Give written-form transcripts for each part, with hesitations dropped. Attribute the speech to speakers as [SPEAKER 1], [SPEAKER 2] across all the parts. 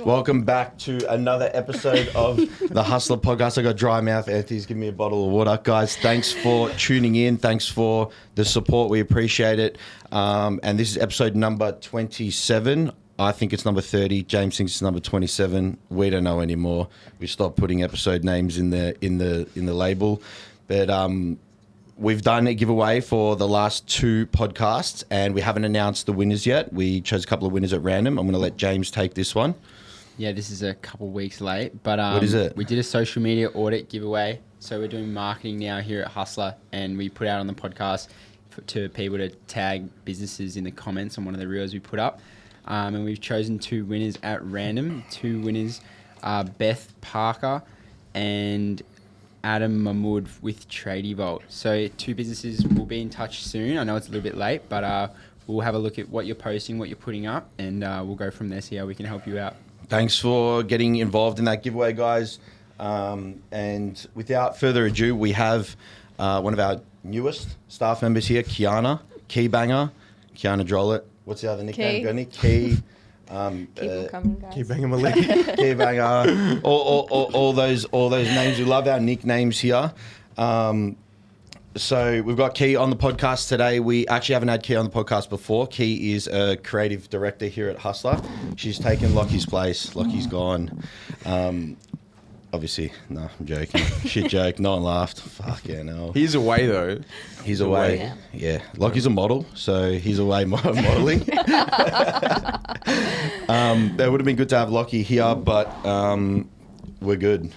[SPEAKER 1] Welcome back to another episode of the HUSLA Podcast. I got dry mouth. Anthony's giving me a bottle of water. Guys, thanks for tuning in. Thanks for the support. We appreciate it. And this is episode number 27. I think it's number 30. James thinks it's number 27. We don't know anymore. We stopped putting episode names in the label. But we've done a giveaway for the last two podcasts, and we haven't announced the winners yet. We chose a couple of winners at random. I'm going to let James take this one.
[SPEAKER 2] Yeah, this is a couple weeks late, but
[SPEAKER 1] what is it?
[SPEAKER 2] We did a social media audit giveaway. So we're doing marketing now here at HUSLA, and we put out on the podcast to people to tag businesses in the comments on one of the reels we put up. And we've chosen two winners at random. Two winners are Beth Parker and Adam Mahmood with Tradie Vault. So two businesses will be in touch soon. I know it's a little bit late, but we'll have a look at what you're posting, what you're putting up, and we'll go from there, see how we can help you out. Thanks
[SPEAKER 1] for getting involved in that giveaway, guys. And without further ado, we have one of our newest staff members here, Keiana, Keiana Drollett. What's the other nickname? Got any? Keep
[SPEAKER 3] them coming, guys.
[SPEAKER 1] Key Banger Maliki. Key Banger. All those names. We love our nicknames here. So we've got Key on the podcast today. We actually haven't had Key on the podcast before. Key is a creative director here at HUSLA. She's taken Lockie's place. Lockie's gone. Obviously, no, I'm joking. Shit joke. No one laughed. Fuck yeah, no.
[SPEAKER 4] He's away though.
[SPEAKER 1] He's away. Yeah. Lockie's a model, so he's away modeling. It would have been good to have Lockie here, but we're good.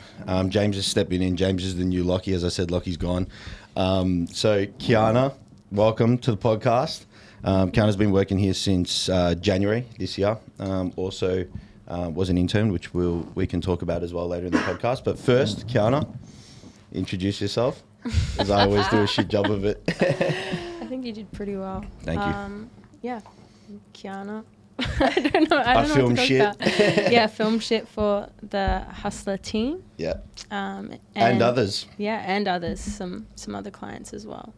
[SPEAKER 1] James is stepping in. James is the new Lockie. As I said, Lockie's gone. So Keiana, welcome to the podcast. Keiana's been working here since January this year. Also was an intern, which we can talk about as well later in the podcast. But first, Keiana, introduce yourself, because I always do a shit job of it.
[SPEAKER 3] I think you did pretty well.
[SPEAKER 1] Thank you.
[SPEAKER 3] Yeah, Keiana. I don't know. I don't know
[SPEAKER 1] film
[SPEAKER 3] what to
[SPEAKER 1] shit.
[SPEAKER 3] talk about. Yeah, film shit for the HUSLA team.
[SPEAKER 1] Yeah. And others.
[SPEAKER 3] Yeah, and others. Some other clients as well.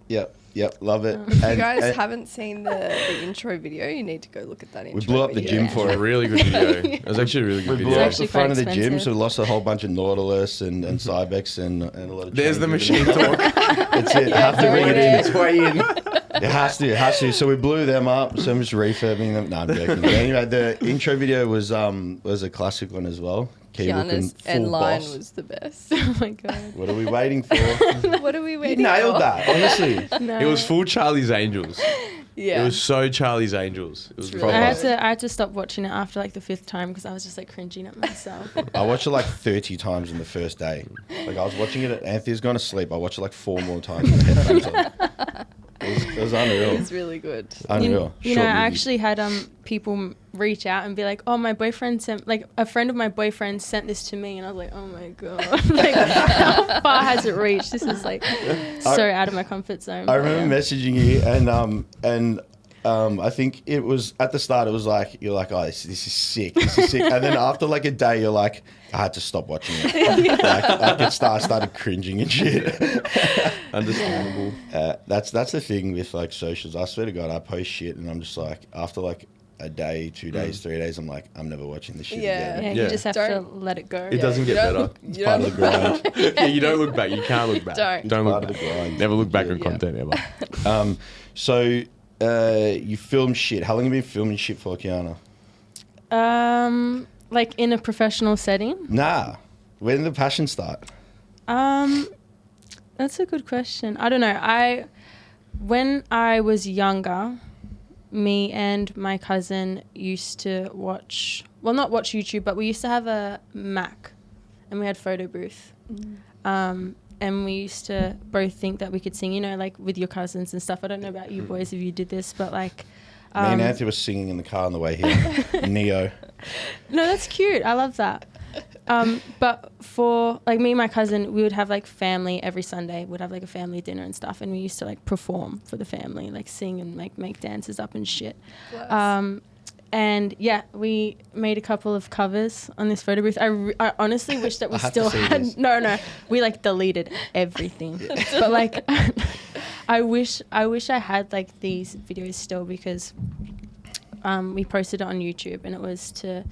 [SPEAKER 1] Yep, love it.
[SPEAKER 5] If you guys haven't seen the intro video, you need to go look at that intro video.
[SPEAKER 1] We blew up the gym for
[SPEAKER 4] a really good video. It was actually a really good video.
[SPEAKER 1] We blew up the front of the gym, so we lost a whole bunch of Nautilus and Cybex and a lot of...
[SPEAKER 4] There's the machine talk.
[SPEAKER 1] That's it. Have to bring it in. It's way in. It has to. So we blew them up. So I'm just refurbing them. No, I'm joking. But anyway, the intro video was a classic one as well.
[SPEAKER 5] Keiana's end line was the best.
[SPEAKER 3] Oh my god.
[SPEAKER 1] What are we waiting for?
[SPEAKER 5] What are we waiting
[SPEAKER 1] for? You nailed
[SPEAKER 5] for?
[SPEAKER 1] that, honestly.
[SPEAKER 3] No.
[SPEAKER 4] It was full Charlie's Angels.
[SPEAKER 5] Yeah.
[SPEAKER 4] It was so Charlie's Angels. It was
[SPEAKER 5] really
[SPEAKER 3] I had to stop watching it after like the 5th time because I was just like cringing at myself.
[SPEAKER 1] I watched it like 30 times in the first day. Like I was watching it at Anthony's gone to sleep. I watched it like 4 more times with headphones on. It was unreal.
[SPEAKER 5] It was really good.
[SPEAKER 1] Unreal.
[SPEAKER 3] You know, I actually had people reach out and be like, "Oh, my boyfriend sent like a friend of my boyfriend sent this to me," and I was like, "Oh my god, like how far has it reached? This is like so out of my comfort zone."
[SPEAKER 1] I remember messaging you and I think it was at the start. It was like you're like, "Oh, this is sick. This is sick," and then after like a day, you're like, "I had to stop watching it." I started cringing and shit.
[SPEAKER 4] Understandable.
[SPEAKER 1] That's the thing with like socials. I swear to God, I post shit and I'm just like, after like a day, 2 days, 3 days, I'm like, I'm never watching this shit again.
[SPEAKER 3] Yeah, you just have to let it go.
[SPEAKER 4] It doesn't get better.
[SPEAKER 1] It's part of the grind.
[SPEAKER 4] Yeah, you don't look back. You can't look back. Don't look back. Never look back on content ever.
[SPEAKER 1] So you film shit. How long have you been filming shit for, Keiana?
[SPEAKER 3] Like in a professional setting?
[SPEAKER 1] Nah. When did the passion start?
[SPEAKER 3] That's a good question. I don't know. When I was younger, me and my cousin used to not watch YouTube, but we used to have a Mac and we had photo booth. And we used to both think that we could sing, you know, like with your cousins and stuff. I don't know about you boys if you did this, but like...
[SPEAKER 1] me and Anthony were singing in the car on the way here. Neo.
[SPEAKER 3] No, that's cute. I love that. But for like me and my cousin, we would have like family every Sunday. We'd have like a family dinner and stuff. And we used to like perform for the family, like sing and like make dances up and shit. And yeah, we made a couple of covers on this photo booth. I honestly wish that we still had. No, we like deleted everything. But like, I wish I had like these videos still because we posted it on YouTube, and it was to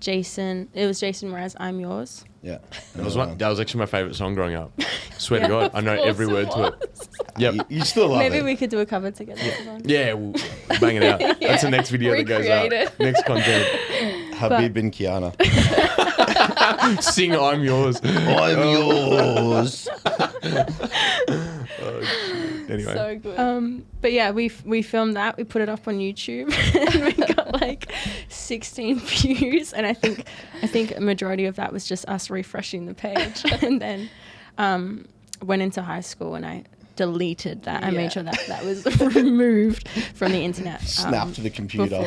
[SPEAKER 3] Jason. It was Jason Mraz, "I'm Yours."
[SPEAKER 1] Yeah.
[SPEAKER 4] That was actually my favourite song growing up. Swear to God, I know every word to it. Yep.
[SPEAKER 1] You still love
[SPEAKER 3] Maybe
[SPEAKER 1] it.
[SPEAKER 3] we could do a cover together.
[SPEAKER 4] Yeah, we'll bang it out. That's the next video that goes
[SPEAKER 5] Recreate
[SPEAKER 4] out.
[SPEAKER 5] it.
[SPEAKER 4] Next content.
[SPEAKER 1] Habib and Keiana.
[SPEAKER 4] Sing I'm Yours.
[SPEAKER 1] I'm yours.
[SPEAKER 4] Anyway.
[SPEAKER 5] So good.
[SPEAKER 3] But yeah, we filmed that. We put it up on YouTube, and we got like 16 views. And I think a majority of that was just us refreshing the page. And then went into high school, and I deleted that. I made sure that was removed from the internet.
[SPEAKER 1] Snap to the computer.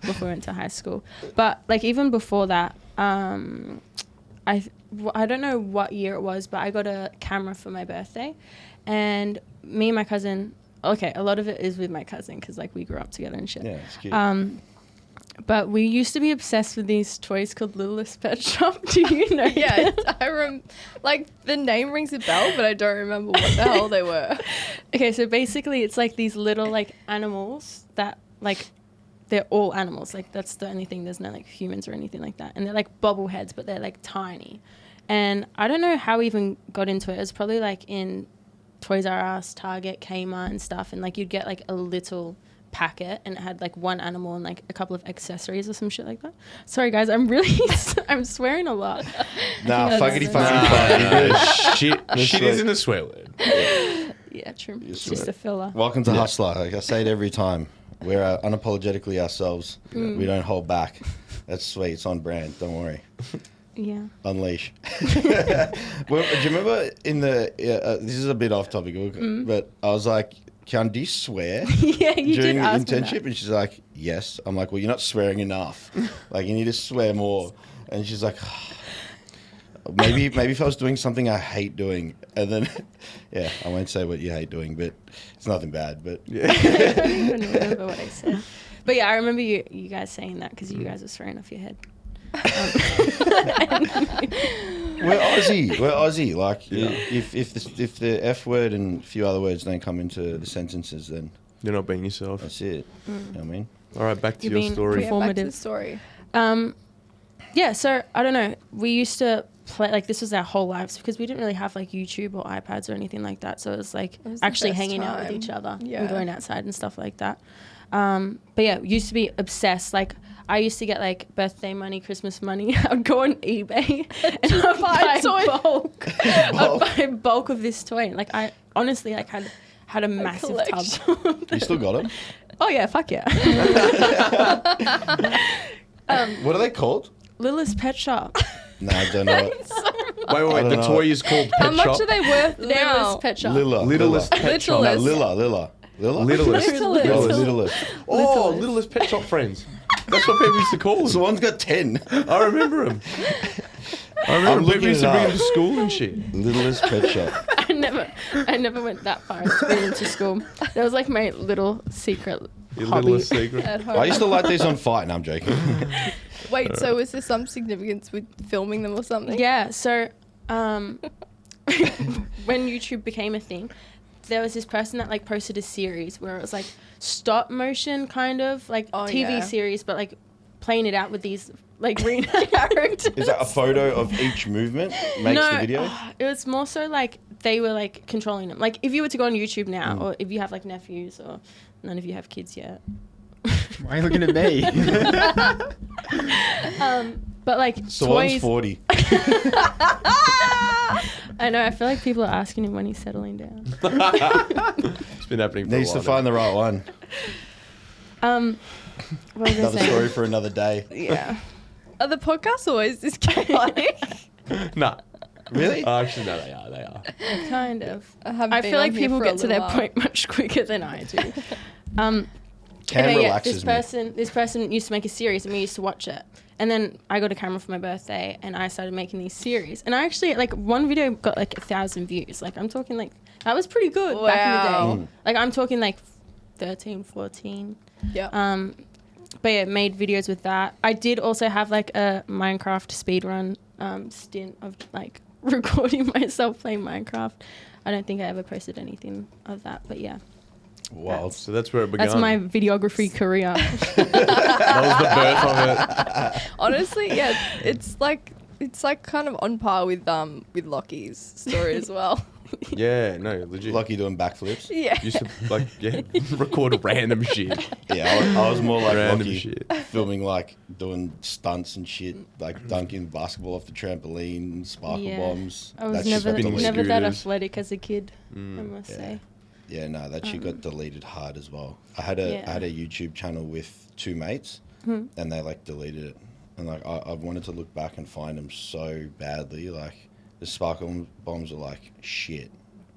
[SPEAKER 3] Before we went to high school. But like even before that, I don't know what year it was, but I got a camera for my birthday, and me and my cousin. Okay, a lot of it is with my cousin because like we grew up together and shit.
[SPEAKER 1] Yeah, it's cute.
[SPEAKER 3] But we used to be obsessed with these toys called Littlest Pet Shop. Do you know?
[SPEAKER 5] Yeah, like the name rings a bell, but I don't remember what the hell they were.
[SPEAKER 3] Okay, so basically it's like these little like animals that like they're all animals. Like that's the only thing. There's no like humans or anything like that. And they're like bobbleheads, but they're like tiny. And I don't know how we even got into it. It was probably like in Toys R Us, Target, Kmart and stuff. And like you'd get like a little packet and it had like one animal and like a couple of accessories or some shit like that. Sorry guys, I'm swearing a lot.
[SPEAKER 1] Nah, fuckity.
[SPEAKER 4] Shit isn't a swear word.
[SPEAKER 3] Yeah, true. It's just a filler.
[SPEAKER 1] Welcome to HUSLA. Like I say it every time. We're unapologetically ourselves. We don't hold back. That's sweet. It's on brand. Don't worry.
[SPEAKER 3] Yeah.
[SPEAKER 1] Unleash. Well, do you remember in the... this is a bit off topic, but I was like, Keiana, do you swear
[SPEAKER 3] Yeah, you
[SPEAKER 1] during
[SPEAKER 3] did
[SPEAKER 1] the
[SPEAKER 3] ask me
[SPEAKER 1] internship?
[SPEAKER 3] that.
[SPEAKER 1] And she's like, yes. I'm like, well, you're not swearing enough. Like, you need to swear more. And she's like, maybe if I was doing something I hate doing. And then, yeah, I won't say what you hate doing, but it's nothing bad. But yeah.
[SPEAKER 3] I don't even remember what I said. But yeah, I remember you guys saying that because you guys were swearing off your head.
[SPEAKER 1] We're Aussie. Like, if the F word and a few other words don't come into the sentences, then
[SPEAKER 4] You're not being yourself.
[SPEAKER 1] that's it. You know what I mean?
[SPEAKER 4] All right, back to
[SPEAKER 3] You're
[SPEAKER 4] your
[SPEAKER 3] being
[SPEAKER 4] story.
[SPEAKER 5] Yeah, back to
[SPEAKER 3] Performative.
[SPEAKER 5] the story.
[SPEAKER 3] Yeah, so I don't know. We used to play, like, this was our whole lives because we didn't really have like YouTube or iPads or anything like that. So it was like
[SPEAKER 5] It was the
[SPEAKER 3] actually
[SPEAKER 5] best
[SPEAKER 3] hanging out with
[SPEAKER 5] time.
[SPEAKER 3] each other
[SPEAKER 5] Yeah.
[SPEAKER 3] and going outside and stuff like that. But yeah, used to be obsessed. Like, I used to get like birthday money, Christmas money. I'd go on eBay and I'd buy bulk. I'd buy bulk of this toy. Like, I honestly like had a massive tub.
[SPEAKER 1] You still got them?
[SPEAKER 3] Oh yeah, fuck yeah.
[SPEAKER 1] What are they called?
[SPEAKER 3] Littlest Pet Shop.
[SPEAKER 1] No, I don't know.
[SPEAKER 4] Wait.
[SPEAKER 1] I don't
[SPEAKER 4] The
[SPEAKER 1] know.
[SPEAKER 4] toy is called
[SPEAKER 5] How
[SPEAKER 4] Pet
[SPEAKER 5] much
[SPEAKER 4] Shop.
[SPEAKER 5] are they worth now?
[SPEAKER 3] Littlest Pet Shop.
[SPEAKER 4] Littlest Pet Shop.
[SPEAKER 1] No,
[SPEAKER 5] Littlest.
[SPEAKER 1] Littlest.
[SPEAKER 5] Littlest.
[SPEAKER 4] Oh, Littlest Pet Shop friends. That's what people used to call
[SPEAKER 1] So
[SPEAKER 4] them.
[SPEAKER 1] one's got 10.
[SPEAKER 4] I remember them. I
[SPEAKER 1] I'm
[SPEAKER 4] remember
[SPEAKER 1] looking
[SPEAKER 4] people used
[SPEAKER 1] it
[SPEAKER 4] to bring
[SPEAKER 1] up.
[SPEAKER 4] them to school and shit.
[SPEAKER 1] Littlest Pet Shop.
[SPEAKER 3] I never went that far as to bring them to school. That was like my little secret
[SPEAKER 4] Your
[SPEAKER 3] hobby.
[SPEAKER 4] littlest secret.
[SPEAKER 5] At home.
[SPEAKER 1] I used to light these on fire. No, I'm joking.
[SPEAKER 5] Wait, so was there some significance with filming them or something?
[SPEAKER 3] Yeah, so when YouTube became a thing, there was this person that like posted a series where it was like stop motion kind of like TV
[SPEAKER 5] yeah.
[SPEAKER 3] series, but like playing it out with these like real characters.
[SPEAKER 1] Is that a photo of each movement makes the video?
[SPEAKER 3] It was more so like they were like controlling them. Like if you were to go on YouTube now, or if you have like nephews, or none of you have kids yet.
[SPEAKER 2] Why are you looking at me?
[SPEAKER 3] But like
[SPEAKER 1] So
[SPEAKER 3] toys.
[SPEAKER 1] one's 40.
[SPEAKER 3] I know. I feel like people are asking him when he's settling down.
[SPEAKER 4] It's been happening for
[SPEAKER 1] Needs
[SPEAKER 4] a
[SPEAKER 1] to
[SPEAKER 4] while.
[SPEAKER 1] find the right one.
[SPEAKER 3] What was I
[SPEAKER 1] Another
[SPEAKER 3] saying?
[SPEAKER 1] story for another day.
[SPEAKER 3] Yeah.
[SPEAKER 5] Are the podcasts always this chaotic?
[SPEAKER 4] Nah.
[SPEAKER 1] Really?
[SPEAKER 4] Actually, no, they are. They are.
[SPEAKER 3] Kind of.
[SPEAKER 5] I haven't
[SPEAKER 3] I
[SPEAKER 5] been
[SPEAKER 3] feel
[SPEAKER 5] on
[SPEAKER 3] like
[SPEAKER 5] here
[SPEAKER 3] people
[SPEAKER 5] for a
[SPEAKER 3] get to their
[SPEAKER 5] little while.
[SPEAKER 3] point much quicker than I do.
[SPEAKER 1] Cam
[SPEAKER 3] Anyway,
[SPEAKER 1] relaxes me.
[SPEAKER 3] this person used to make a series and we used to watch it. And then I got a camera for my birthday and I started making these series. And I actually, like, one video got like 1,000 views. Like, I'm talking like, that was pretty good back in the
[SPEAKER 5] Wow.
[SPEAKER 3] day. Like, I'm talking like 13, 14.
[SPEAKER 5] Yeah.
[SPEAKER 3] But yeah, made videos with that. I did also have like a Minecraft speedrun stint of like recording myself playing Minecraft. I don't think I ever posted anything of that, but yeah.
[SPEAKER 1] Wild.
[SPEAKER 4] So that's where it began.
[SPEAKER 3] That's my videography career.
[SPEAKER 4] That was the birth of it.
[SPEAKER 5] Honestly, yeah, it's like kind of on par with Lockie's story as well.
[SPEAKER 4] Yeah, no, legit.
[SPEAKER 1] Lucky doing backflips.
[SPEAKER 5] Yeah.
[SPEAKER 4] Used to record random shit.
[SPEAKER 1] Yeah, I was more like
[SPEAKER 4] Random
[SPEAKER 1] Lucky,
[SPEAKER 4] shit.
[SPEAKER 1] filming like doing stunts and shit, like dunking basketball off the trampoline, sparkle bombs.
[SPEAKER 3] I was
[SPEAKER 1] That shit got
[SPEAKER 3] never
[SPEAKER 1] deleted.
[SPEAKER 3] that
[SPEAKER 4] Scooters.
[SPEAKER 3] athletic as a kid, I must say.
[SPEAKER 1] Yeah, no, that shit got deleted hard as well. I had a YouTube channel with two mates, and they like deleted it. And like I wanted to look back and find them so badly. Like the sparkle bombs are like shit,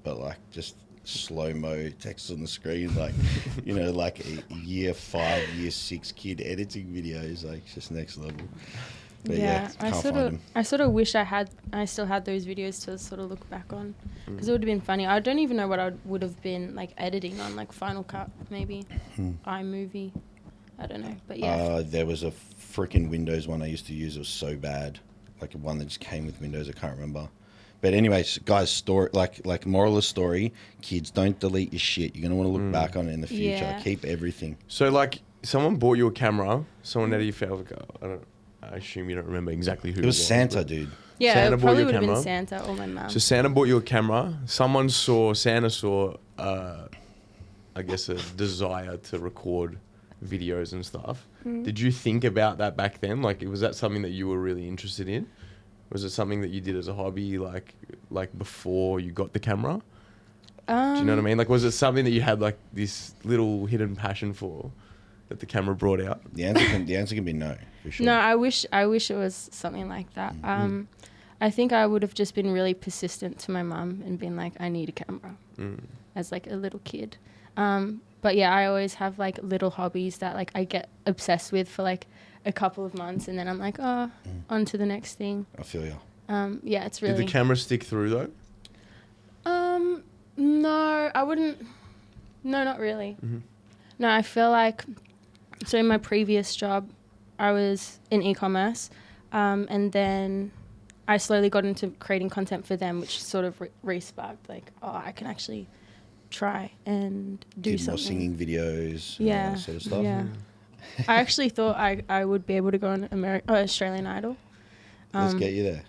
[SPEAKER 1] but like just slow-mo text on the screen, like you know, like a year 5, year 6 kid editing videos, like just next level. But I sort of wish I still had those videos to sort of look back on, because it would have been funny. I don't even know what I would have been like editing on, like Final Cut maybe, iMovie, I don't know. But yeah, there was a freaking Windows one I used to use. It was so bad, like one that just came with Windows. I can't remember. But anyways, guys, story like moral of the story: kids, don't delete your shit. You're gonna want to look back on it in the future.
[SPEAKER 3] Yeah.
[SPEAKER 1] Keep everything.
[SPEAKER 4] So like, someone bought you a camera. Someone out of your family. I assume you don't remember exactly who
[SPEAKER 1] It was Santa,
[SPEAKER 4] but-
[SPEAKER 1] dude.
[SPEAKER 3] yeah,
[SPEAKER 4] Santa
[SPEAKER 3] it
[SPEAKER 4] bought
[SPEAKER 3] probably
[SPEAKER 4] you a
[SPEAKER 3] would have been
[SPEAKER 4] camera?
[SPEAKER 3] Santa or my mum.
[SPEAKER 4] So Santa bought you a camera. Santa saw, I guess, a desire to record videos and stuff. Did you think about that back then? Like, was that something that you were really interested in? Was it something that you did as a hobby, like before you got the camera? Do you know what I mean? Like, was it something that you had like this little hidden passion for that the camera brought out?
[SPEAKER 1] The answer can be no, for sure.
[SPEAKER 3] No, I wish it was something like that. I think I would have just been really persistent to my mum and been like, I need a camera as like a little kid. But yeah, I always have like little hobbies that like I get obsessed with for like a couple of months, and then I'm like, on to the next thing.
[SPEAKER 1] I feel you.
[SPEAKER 3] Yeah, it's really.
[SPEAKER 4] Did the camera stick through though?
[SPEAKER 3] No, I wouldn't. No, not really. No, I feel like, so in my previous job, I was in e-commerce, and then I slowly got into creating content for them, which sort of re-sparked like, I can actually try and do
[SPEAKER 1] Did
[SPEAKER 3] something.
[SPEAKER 1] more singing videos, and all
[SPEAKER 3] Yeah,
[SPEAKER 1] that sort of stuff.
[SPEAKER 3] yeah. I actually thought I would be able to go on Australian Idol.
[SPEAKER 1] Let's get you there.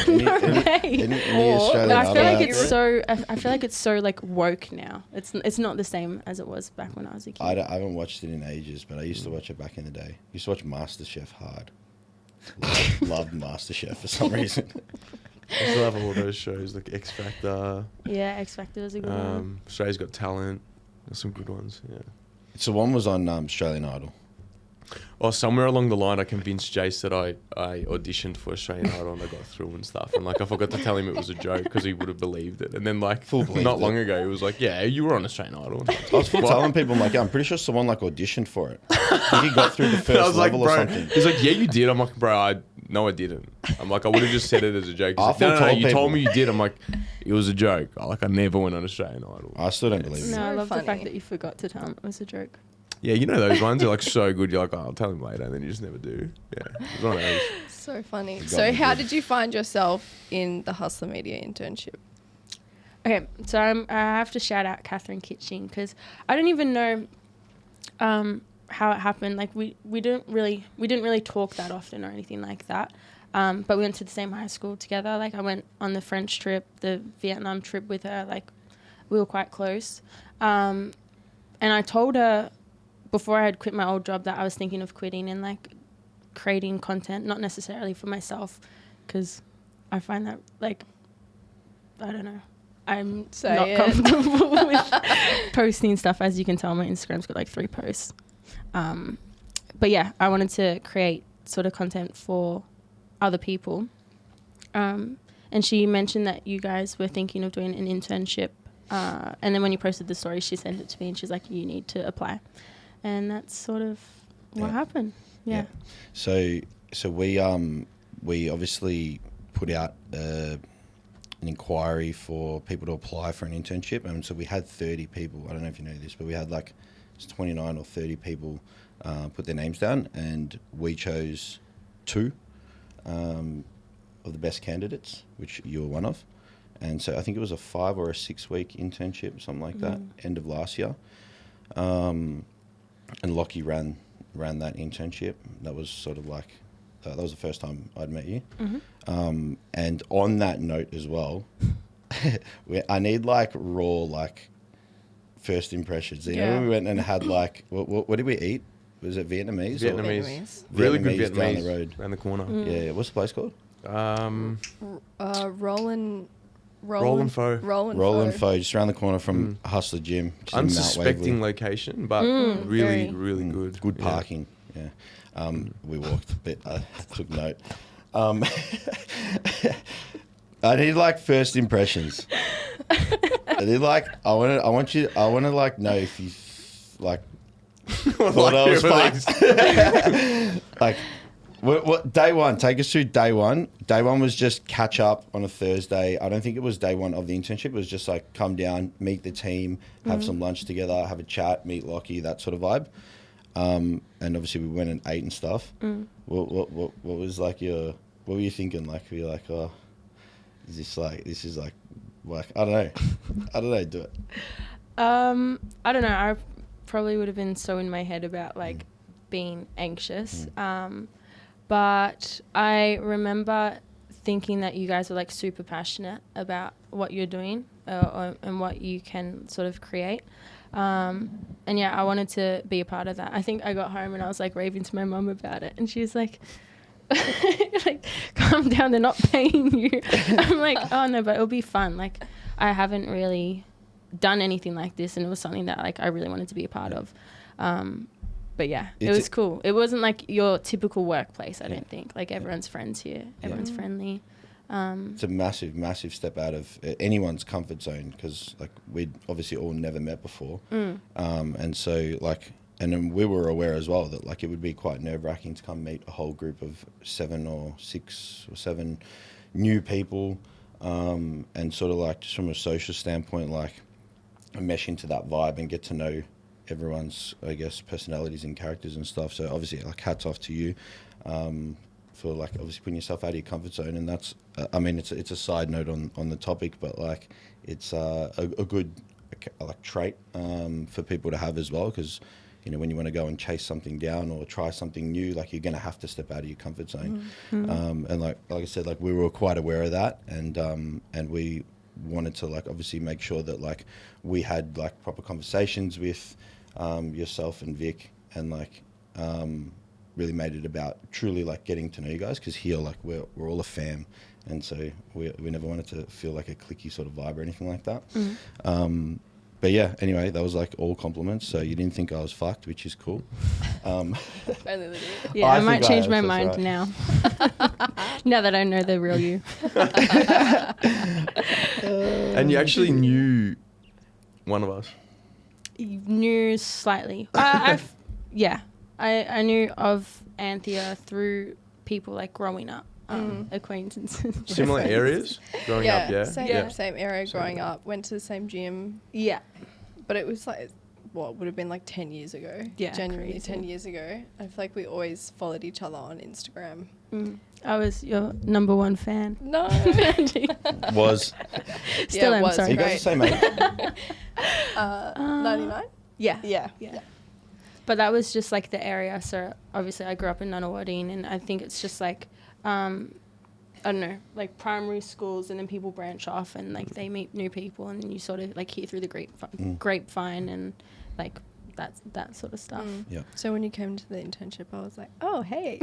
[SPEAKER 3] No way.
[SPEAKER 1] Any Australian
[SPEAKER 3] I feel like
[SPEAKER 1] Idol
[SPEAKER 3] it's
[SPEAKER 1] out
[SPEAKER 3] so. I feel like it's so like woke now. It's not the same as it was back when I was a kid.
[SPEAKER 1] I haven't watched it in ages, but I used to watch it back in the day. Used to watch MasterChef hard. Loved MasterChef for some reason.
[SPEAKER 4] I still have all those shows like X Factor.
[SPEAKER 3] Yeah, X Factor was a good one.
[SPEAKER 4] Australia's Got Talent. There's some good ones. Yeah.
[SPEAKER 1] So one was on Australian Idol.
[SPEAKER 4] Or somewhere along the line, I convinced Jace that I auditioned for Australian Idol and I got through and stuff. And like, I forgot to tell him it was a joke because he would have believed it. And then like, not long ago, he was like, "Yeah, you were on Australian Idol."
[SPEAKER 1] I was telling people, I'm like, yeah, I'm pretty sure someone like auditioned for it. I think he got through the first
[SPEAKER 4] I was like,
[SPEAKER 1] level or
[SPEAKER 4] "Bro,"
[SPEAKER 1] something.
[SPEAKER 4] he's like, "Yeah, you did." I'm like, "Bro, no, I didn't." I'm like, "I would have just said it as a joke." He's
[SPEAKER 1] I
[SPEAKER 4] like, "No,
[SPEAKER 1] told
[SPEAKER 4] you
[SPEAKER 1] people.
[SPEAKER 4] told me you did." I'm like, "It was a joke." I never went on Australian Idol.
[SPEAKER 1] I still don't believe it.
[SPEAKER 3] No, I
[SPEAKER 5] So
[SPEAKER 3] love the
[SPEAKER 5] funny.
[SPEAKER 3] fact that you forgot to tell him it was a joke.
[SPEAKER 4] Yeah, you know those ones are like so good. You're like, "Oh, I'll tell him later," and then you just never do. Yeah, it was one of those.
[SPEAKER 5] So funny.
[SPEAKER 1] got
[SPEAKER 5] So
[SPEAKER 1] me
[SPEAKER 5] how
[SPEAKER 1] good.
[SPEAKER 5] did you find yourself in the HUSLA Media internship?
[SPEAKER 3] Okay, so I have to shout out Catherine Kitching because I don't even know how it happened. Like we didn't really talk that often or anything like that. But we went to the same high school together. Like I went on the French trip, the Vietnam trip with her. Like we were quite close. And I told her before I had quit my old job that I was thinking of quitting and like creating content, not necessarily for myself, because I find that like, I don't know, I'm not comfortable with posting stuff. As you can tell, my Instagram's got like 3 posts. But yeah, I wanted to create sort of content for other people. And she mentioned that you guys were thinking of doing an internship. And then when you posted the story, she sent it to me and she's like, you need to apply. And that's sort of what happened. Yeah.
[SPEAKER 1] So we obviously put out an inquiry for people to apply for an internship. And so we had 30 people. I don't know if you know this, but we had like 29 or 30 people put their names down, and we chose 2 of the best candidates, which you were one of. And so I think it was a 5 or a 6 week internship, something like that, end of last year. and Lockie ran that internship. That was sort of like that was the first time I'd met you. And on that note as well, I need like raw like first impressions. You know, when we went and had like what did we eat? Was it Vietnamese?
[SPEAKER 4] Vietnamese. Really good Vietnamese.
[SPEAKER 1] Down the road.
[SPEAKER 4] Around the corner.
[SPEAKER 1] Yeah. What's the place called?
[SPEAKER 5] Roland
[SPEAKER 4] Pho.
[SPEAKER 5] Roland
[SPEAKER 1] Pho, just around the corner from HUSLA GYM.
[SPEAKER 4] Unsuspecting location, but really good.
[SPEAKER 1] Good parking. Yeah. We walked, but I took note. I need like first impressions. I want to like know if you like thought I was fucked. Like, what day one? Take us through day one. Day one was just catch up on a Thursday. I don't think it was day one of the internship. It was just like come down, meet the team, have some lunch together, have a chat, meet Lockie, that sort of vibe. And obviously we went and ate and stuff. What was like what were you thinking? Like, were you like, oh, this is like I don't know, do it.
[SPEAKER 3] I don't know. I probably would have been so in my head about like being anxious. But I remember thinking that you guys were like super passionate about what you're doing and what you can sort of create. And yeah, I wanted to be a part of that. I think I got home and I was like raving to my mum about it, and she was like, like, calm down, they're not paying you. I'm like, oh no, but it'll be fun. Like, I haven't really done anything like this, and it was something that like I really wanted to be a part of. But yeah, it was cool. It wasn't like your typical workplace, I don't think. Like, everyone's friends here. Everyone's friendly.
[SPEAKER 1] It's a massive step out of anyone's comfort zone, because like we'd obviously all never met before. And so like, and then we were aware as well that like it would be quite nerve-wracking to come meet a whole group of 7 or 6 or 7 new people, and sort of like just from a social standpoint, like mesh into that vibe and get to know everyone's, I guess, personalities and characters and stuff. So obviously, like, hats off to you for like obviously putting yourself out of your comfort zone. And that's, I mean, it's a side note on the topic, but like it's a good like trait for people to have as well, because you know when you want to go and chase something down or try something new, like you're going to have to step out of your comfort zone. And like I said, like we were quite aware of that, and we wanted to like obviously make sure that like we had like proper conversations with yourself and Vic, and like really made it about truly like getting to know you guys, because here like we're all a fam, and so we never wanted to feel like a cliquey sort of vibe or anything like that. But yeah, anyway, that was like all compliments, so you didn't think I was fucked, which is cool.
[SPEAKER 3] Yeah, I might change my mind now. Now that I know the real you.
[SPEAKER 4] And you actually knew one of us?
[SPEAKER 3] Knew slightly. Yeah, I knew of Anthea through people like growing up, acquaintances.
[SPEAKER 4] Similar areas growing up, yeah?
[SPEAKER 5] Same area growing up. Went to the same gym. Yeah. But it was like, what would have been like 10 years ago. Yeah, genuinely crazy. 10 years ago. I feel like we always followed each other on Instagram.
[SPEAKER 3] I was your number one fan.
[SPEAKER 5] No.
[SPEAKER 1] Was.
[SPEAKER 3] Still am,
[SPEAKER 5] was.
[SPEAKER 3] sorry.
[SPEAKER 1] You guys the same age?
[SPEAKER 5] 99? Yeah.
[SPEAKER 3] But that was just like the area. So obviously I grew up in Nunawading, and I think it's just like, I don't know, like primary schools, and then people branch off and like they meet new people, and you sort of like hear through the grapevine and like that sort of stuff.
[SPEAKER 1] Yeah.
[SPEAKER 5] So when you came to the internship, I was like, oh, hey,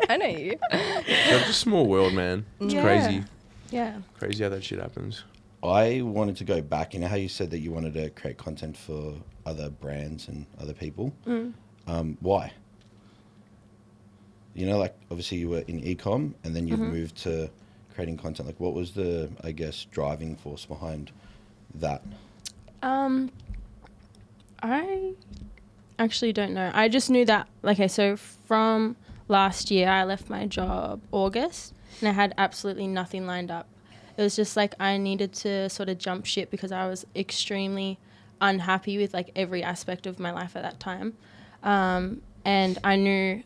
[SPEAKER 5] I know you.
[SPEAKER 4] It's a small world, man. It's crazy.
[SPEAKER 3] Yeah.
[SPEAKER 4] Crazy how that shit happens.
[SPEAKER 1] I wanted to go back. You know how you said that you wanted to create content for other brands and other people? Why? You know, like obviously you were in e-com, and then you've moved to creating content. Like, what was the, I guess, driving force behind that?
[SPEAKER 3] I actually don't know. I just knew that, okay, so from last year, I left my job August, and I had absolutely nothing lined up. It was just like I needed to sort of jump ship because I was extremely unhappy with like every aspect of my life at that time. And I knew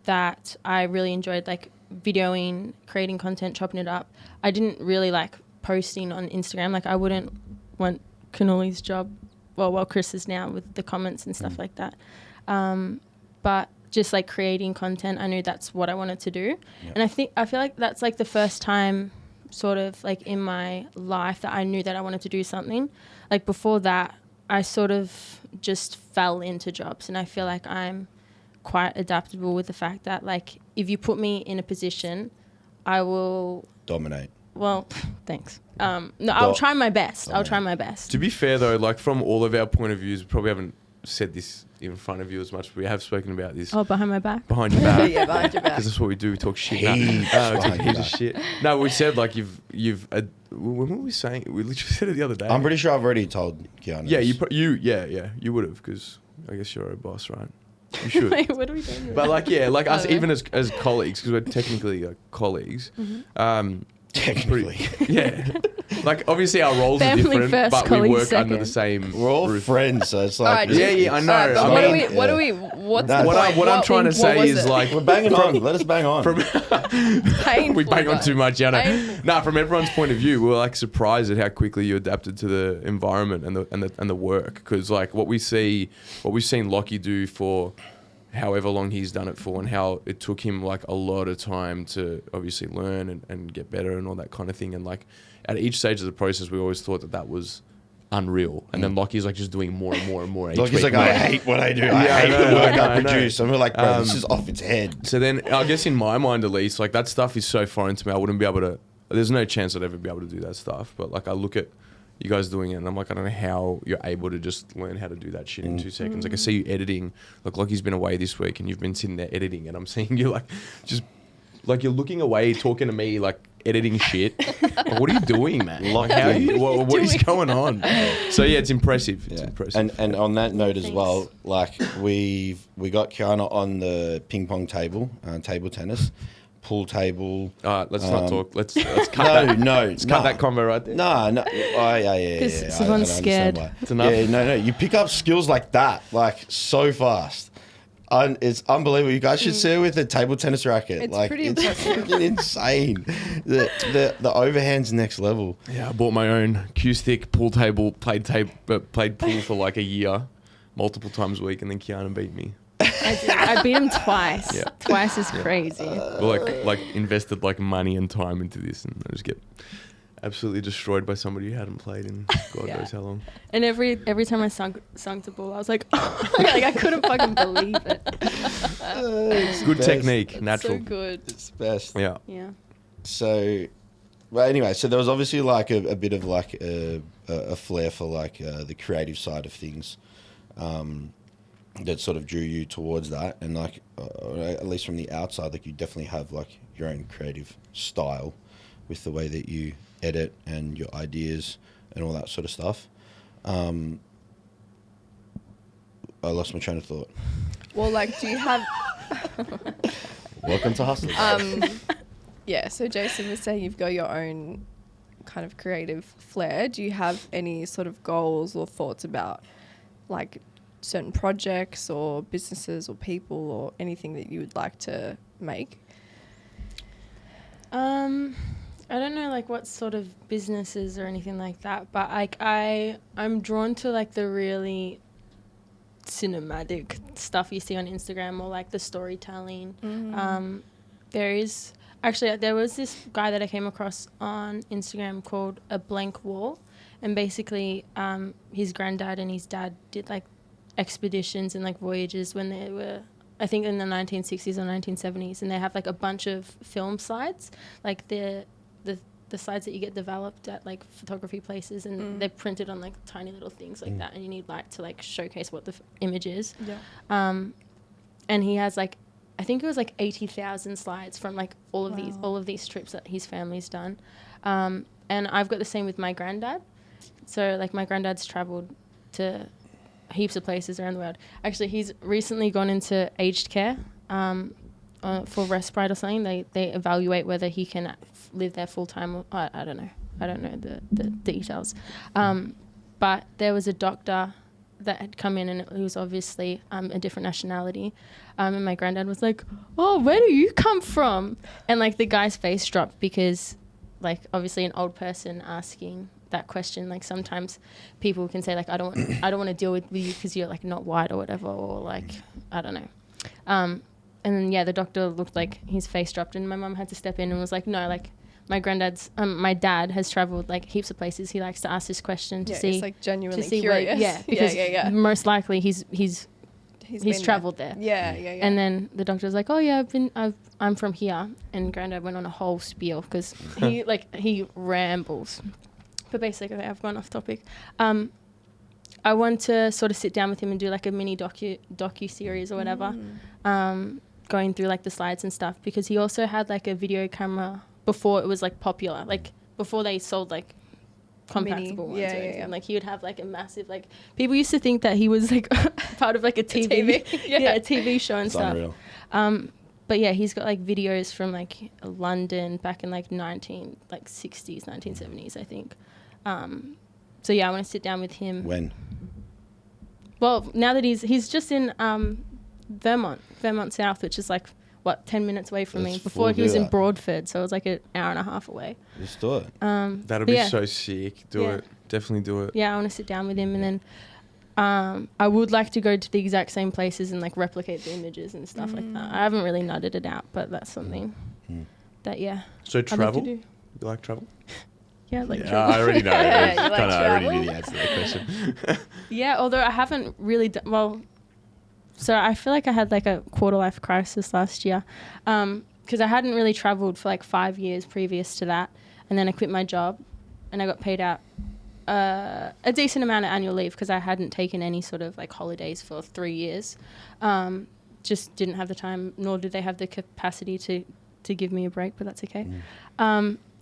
[SPEAKER 3] that I really enjoyed like videoing, creating content, chopping it up. I didn't really like posting on Instagram. Like, I wouldn't want Canoli's job well, Chris is now with the comments and stuff like that. But just like creating content, I knew that's what I wanted to do. And I feel like that's like the first time sort of like in my life that I knew that I wanted to do something. Like before that, I sort of just fell into jobs, and I feel like I'm quite adaptable with the fact that like if you put me in a position, I will
[SPEAKER 1] dominate.
[SPEAKER 3] Well, thanks. I'll try my best. I'll try my best.
[SPEAKER 4] To be fair though, like from all of our point of views, we probably haven't said this in front of you as much, but we have spoken about this.
[SPEAKER 3] Oh, behind my back?
[SPEAKER 4] Behind your back.
[SPEAKER 5] Yeah, behind your back.
[SPEAKER 4] Because that's what we do. We talk shit.
[SPEAKER 1] Heaps
[SPEAKER 4] Of shit. No, we said like when were we saying? We literally said it the other day.
[SPEAKER 1] I'm pretty sure I've already told Keiana.
[SPEAKER 4] Yeah, you would have, because I guess you're a boss, right? You should.
[SPEAKER 3] Wait, what are we doing?
[SPEAKER 4] But like, yeah, like us, even as colleagues, because we're technically colleagues.
[SPEAKER 1] Technically.
[SPEAKER 4] Yeah. Like, obviously our roles
[SPEAKER 3] Family
[SPEAKER 4] are different,
[SPEAKER 3] first,
[SPEAKER 4] but we
[SPEAKER 3] colleagues
[SPEAKER 4] under
[SPEAKER 3] second.
[SPEAKER 4] the same
[SPEAKER 1] We're all
[SPEAKER 4] roof.
[SPEAKER 1] friends, so it's like...
[SPEAKER 5] Alright,
[SPEAKER 4] Yeah, I know.
[SPEAKER 5] Alright, but
[SPEAKER 4] I mean,
[SPEAKER 5] what's
[SPEAKER 1] No,
[SPEAKER 5] the
[SPEAKER 1] what
[SPEAKER 5] point?
[SPEAKER 4] what I'm trying to say
[SPEAKER 5] was
[SPEAKER 4] is
[SPEAKER 5] it?
[SPEAKER 4] like...
[SPEAKER 1] We're banging on. Let us bang on.
[SPEAKER 5] Painful,
[SPEAKER 4] We bang on
[SPEAKER 5] guys.
[SPEAKER 4] too much, yeah.
[SPEAKER 5] Painful.
[SPEAKER 4] No, from everyone's point of view, we're like surprised at how quickly you adapted to the environment and the work. Because like what we've seen Lockie do for however long he's done it for, and how it took him like a lot of time to obviously learn and get better and all that kind of thing. And like at each stage of the process, we always thought that was unreal. And then Lockie's like just doing more and more and more. each
[SPEAKER 1] Lockie's
[SPEAKER 4] week.
[SPEAKER 1] like, I hate what I do. I hate the work I produce. And we're like, bro, this is off its head.
[SPEAKER 4] So then I guess in my mind at least, like that stuff is so foreign to me. I wouldn't be able to, there's no chance I'd ever be able to do that stuff. But like I look at you guys doing it and I'm like, I don't know how you're able to just learn how to do that shit in 2 seconds. Like I see you editing, like Lockie's been away this week and you've been sitting there editing, and I'm seeing you like just like you're looking away talking to me like editing shit. Like, what are you doing, man? Like how are you, what is going on? So yeah, it's impressive. It's impressive.
[SPEAKER 1] And on that note as
[SPEAKER 3] Thanks.
[SPEAKER 1] well, like we got Keiana on the ping pong table, table tennis, pool table.
[SPEAKER 4] Let's not talk. Let's cut that. Let's cut that convo right there.
[SPEAKER 1] No. Oh, yeah.
[SPEAKER 3] Because
[SPEAKER 1] I
[SPEAKER 3] Siobhan's
[SPEAKER 1] understand
[SPEAKER 3] scared.
[SPEAKER 1] why.
[SPEAKER 4] It's enough.
[SPEAKER 1] Yeah, no. You pick up skills like that, like so fast. It's unbelievable. You guys should see her with a table tennis racket.
[SPEAKER 5] It's
[SPEAKER 1] like
[SPEAKER 5] pretty
[SPEAKER 1] it's
[SPEAKER 5] impressive.
[SPEAKER 1] freaking insane. The overhand's next level.
[SPEAKER 4] Yeah, I bought my own Q-stick pool table, played pool for like a year, multiple times a week, and then Keiana beat me.
[SPEAKER 3] I did. I beat him twice.
[SPEAKER 4] Yeah.
[SPEAKER 3] Twice is crazy.
[SPEAKER 4] We like invested like money and time into this, and I just get absolutely destroyed by somebody who hadn't played in God knows how long.
[SPEAKER 3] And every time I sunk the ball, I was like, like I couldn't fucking believe it.
[SPEAKER 4] Good technique, natural.
[SPEAKER 5] So good.
[SPEAKER 1] It's best.
[SPEAKER 4] Yeah.
[SPEAKER 3] Yeah.
[SPEAKER 1] So, well, anyway, so there was obviously like a bit of like a flair for like the creative side of things. That sort of drew you towards that, and like at least from the outside, like you definitely have like your own creative style with the way that you edit and your ideas and all that sort of stuff. I lost my train of thought.
[SPEAKER 5] Well, like, do you have?
[SPEAKER 1] Welcome to HUSLA.
[SPEAKER 5] Yeah. So Jason was saying you've got your own kind of creative flair. Do you have any sort of goals or thoughts about like certain projects or businesses or people or anything that you would like to make?
[SPEAKER 3] I don't know like what sort of businesses or anything like that, but like I'm drawn to like the really cinematic stuff you see on Instagram, or like the storytelling. There was this guy that I came across on Instagram called A Blank Wall, and basically his granddad and his dad did like expeditions and like voyages when they were, I think, in the 1960s or 1970s, and they have like a bunch of film sites, like the sites that you get developed at like photography places, and they're printed on like tiny little things like that, and you need light to like showcase what the image is. And he has like, I think it was like 80,000 slides from like all of these trips that his family's done. And I've got the same with my granddad. So like my granddad's traveled to heaps of places around the world. Actually, he's recently gone into aged care for respite or something. They evaluate whether he can live there full time. I don't know. I don't know the details. But there was a doctor that had come in, and it was obviously a different nationality. And my granddad was like, "Oh, where do you come from?" And like the guy's face dropped, because like obviously an old person asking that question. Like sometimes people can say like, I don't want to deal with you because you're like not white or whatever, or like, I don't know. And then, the doctor looked like his face dropped, and my mum had to step in and was like, no, like my dad has traveled like heaps of places. He likes to ask this question to see.
[SPEAKER 5] He's like genuinely
[SPEAKER 3] to see
[SPEAKER 5] curious.
[SPEAKER 3] Because most likely he's traveled there.
[SPEAKER 5] Yeah.
[SPEAKER 3] And then the doctor was like, oh yeah, I'm from here. And Granddad went on a whole spiel because he rambles. But basically, I've gone off topic. I want to sort of sit down with him and do like a mini docu series or whatever, going through like the slides and stuff, because he also had like a video camera before it was like popular, like before they sold like compactable ones. And like he would have like a massive, like people used to think that he was like part of like a TV, a TV show and stuff. Unreal. But yeah, he's got like videos from like London back in like 1960s, 1970s, I think. So yeah, I want to sit down with him.
[SPEAKER 1] When?
[SPEAKER 3] Well, now that he's just in Vermont South, which is like 10 minutes away from me. Before he was in Broadford, so it was like an hour and a half away.
[SPEAKER 1] Just do it.
[SPEAKER 4] That'll be so sick. Do it. Definitely do it.
[SPEAKER 3] Yeah, I want to sit down with him, and then I would like to go to the exact same places and like replicate the images and stuff like that. I haven't really nutted it out, but that's something that
[SPEAKER 4] So travel?
[SPEAKER 3] Like
[SPEAKER 4] you like travel?
[SPEAKER 3] Yeah, like
[SPEAKER 4] I
[SPEAKER 3] travel.
[SPEAKER 4] already know. I already
[SPEAKER 5] travel?
[SPEAKER 4] knew the answer to that question.
[SPEAKER 3] Yeah, although I haven't really so I feel like I had like a quarter life crisis last year, because I hadn't really traveled for like 5 years previous to that, and then I quit my job, and I got paid out a decent amount of annual leave because I hadn't taken any sort of like holidays for 3 years. Just didn't have the time, nor did they have the capacity to give me a break, but that's okay.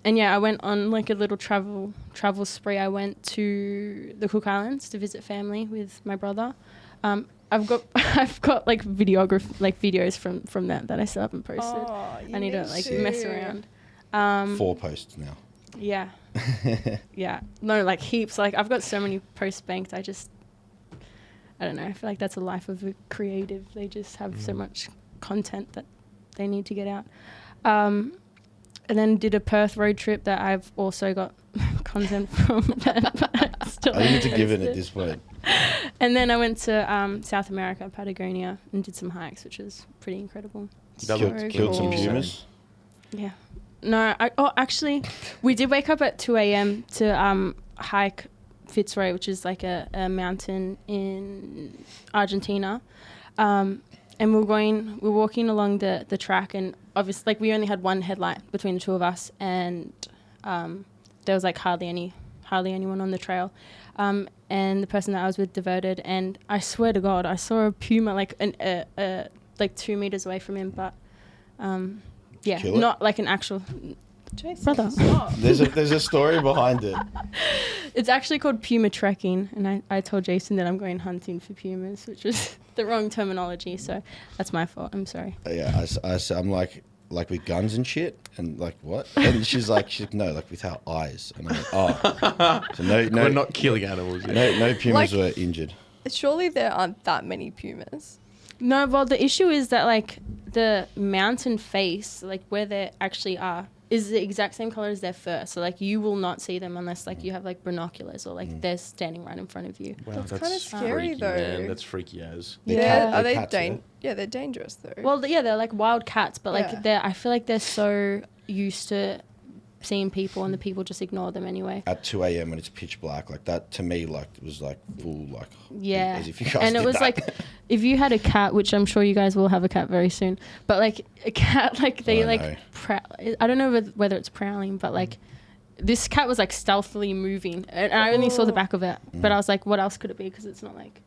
[SPEAKER 3] And yeah, I went on like a little travel spree. I went to the Cook Islands to visit family with my brother. I've got like videos from that I still haven't posted. I need to like mess around.
[SPEAKER 1] 4 posts now.
[SPEAKER 3] Yeah. Yeah. No, like heaps. Like I've got so many posts banked. I don't know. I feel like that's a life of a creative. They just have so much content that they need to get out. And then did a Perth road trip that I've also got content from.
[SPEAKER 1] I need to give it at this point.
[SPEAKER 3] And then I went to South America, Patagonia, and did some hikes, which was pretty incredible.
[SPEAKER 1] Killed some pumas?
[SPEAKER 3] Yeah. No, actually, we did wake up at 2 a.m. to hike Fitzroy, which is like a mountain in Argentina. And we're walking along the track, and obviously, like, we only had one headlight between the two of us, and there was like hardly anyone on the trail. And the person that I was with diverted, and I swear to God, I saw a puma like 2 meters away from him, but not like an actual
[SPEAKER 5] Jason,
[SPEAKER 3] brother.
[SPEAKER 1] There's a story behind it.
[SPEAKER 3] It's actually called puma trekking, and I told Jason that I'm going hunting for pumas, which was the wrong terminology, so that's my fault. I'm sorry.
[SPEAKER 1] Yeah, I'm like with guns and shit, and like what? And she's like no, like with our eyes, and I'm like, oh, so no,
[SPEAKER 4] We're not killing animals.
[SPEAKER 1] No pumas were injured.
[SPEAKER 5] Surely there aren't that many pumas.
[SPEAKER 3] No, well, the issue is that like the mountain face, like where they actually are, is the exact same color as their fur. So like you will not see them unless like you have like binoculars or like they're standing right in front of you.
[SPEAKER 4] Wow,
[SPEAKER 5] That's kind of scary
[SPEAKER 4] freaky,
[SPEAKER 5] though.
[SPEAKER 4] man. That's freaky as.
[SPEAKER 5] Are they
[SPEAKER 1] cats,
[SPEAKER 5] Yeah, they're dangerous though.
[SPEAKER 3] Well, they're like wild cats, but like I feel like they're so used to seeing people, and the people just ignore them anyway.
[SPEAKER 1] At 2 a.m. when it's pitch black, like that to me, like it was like full, like as if you guys
[SPEAKER 3] and it
[SPEAKER 1] did
[SPEAKER 3] was
[SPEAKER 1] that.
[SPEAKER 3] like if you had a cat, which I'm sure you guys will have a cat very soon, but like a cat, like they I don't know whether it's prowling, but like this cat was like stealthily moving, and I only saw the back of it, but I was like, what else could it be? Because it's not like,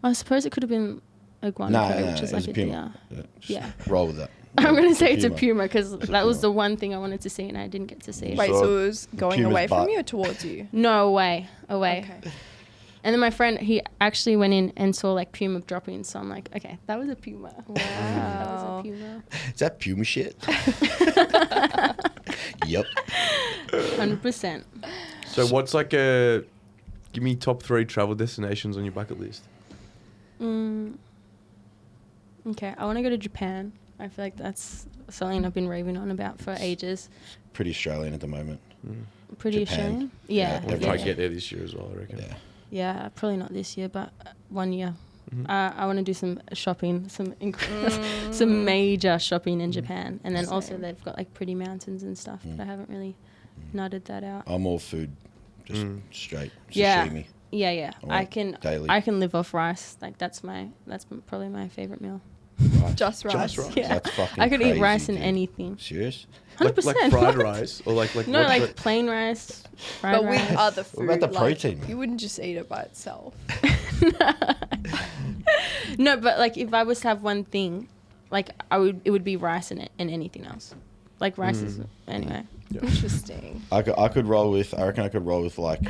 [SPEAKER 3] I suppose it could have been a guanaco, which is like a
[SPEAKER 1] puma.
[SPEAKER 3] deer.
[SPEAKER 1] Yeah. Roll with that.
[SPEAKER 3] I'm going to say it's a puma because that was the one thing I wanted to see and I didn't get to see.
[SPEAKER 5] Wait, so it was going
[SPEAKER 1] puma's
[SPEAKER 5] away from
[SPEAKER 1] butt.
[SPEAKER 5] you or towards you?
[SPEAKER 3] No, away.
[SPEAKER 5] Okay.
[SPEAKER 3] And then my friend, he actually went in and saw like puma dropping. So I'm like, okay, that was a puma.
[SPEAKER 5] Wow.
[SPEAKER 3] That was a puma.
[SPEAKER 1] Is that puma shit? Yep.
[SPEAKER 3] 100%.
[SPEAKER 4] So what's like give me top 3 travel destinations on your bucket list?
[SPEAKER 3] Okay, I want to go to Japan. I feel like that's something I've been raving on about for ages.
[SPEAKER 1] Pretty Australian at the moment.
[SPEAKER 3] Pretty
[SPEAKER 1] Japan.
[SPEAKER 3] Australian. Yeah.
[SPEAKER 1] Yeah,
[SPEAKER 4] We'll
[SPEAKER 1] yeah.
[SPEAKER 4] probably get there this year as well, I reckon.
[SPEAKER 1] Yeah.
[SPEAKER 3] Yeah, probably not this year, but 1 year.
[SPEAKER 4] Mhm.
[SPEAKER 3] I want to do some shopping, some major shopping in Japan, and then also
[SPEAKER 5] Same.
[SPEAKER 3] they've got like pretty mountains and stuff. But I haven't really nutted that out.
[SPEAKER 1] I'm all food, just straight
[SPEAKER 3] Yeah.
[SPEAKER 1] sashimi.
[SPEAKER 3] Yeah.
[SPEAKER 1] I
[SPEAKER 3] I can
[SPEAKER 1] daily.
[SPEAKER 3] I can live off rice. Like that's probably my favorite meal.
[SPEAKER 1] Rice.
[SPEAKER 5] Just rice.
[SPEAKER 4] Just rice.
[SPEAKER 3] Yeah.
[SPEAKER 1] That's fucking
[SPEAKER 3] I could eat
[SPEAKER 1] crazy,
[SPEAKER 3] rice in
[SPEAKER 1] dude.
[SPEAKER 3] anything.
[SPEAKER 1] Serious?
[SPEAKER 3] 100%.
[SPEAKER 4] Like fried rice or like
[SPEAKER 3] No,
[SPEAKER 4] what-
[SPEAKER 3] like
[SPEAKER 4] what-
[SPEAKER 3] plain rice, fried
[SPEAKER 5] But
[SPEAKER 3] rice.
[SPEAKER 5] with other food.
[SPEAKER 1] What about the
[SPEAKER 5] like,
[SPEAKER 1] protein?
[SPEAKER 5] You wouldn't just eat it by itself.
[SPEAKER 3] No, but like if I was to have one thing, like it would be rice in it and anything else. Like rice is anyway.
[SPEAKER 5] Interesting.
[SPEAKER 1] I reckon I could roll with like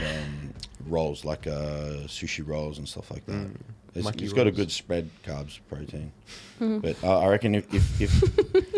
[SPEAKER 1] rolls, like sushi rolls and stuff like that.
[SPEAKER 4] Maki
[SPEAKER 1] It's got a
[SPEAKER 4] rolls.
[SPEAKER 1] good spread, carbs, protein.
[SPEAKER 3] Mm-hmm.
[SPEAKER 1] But I reckon if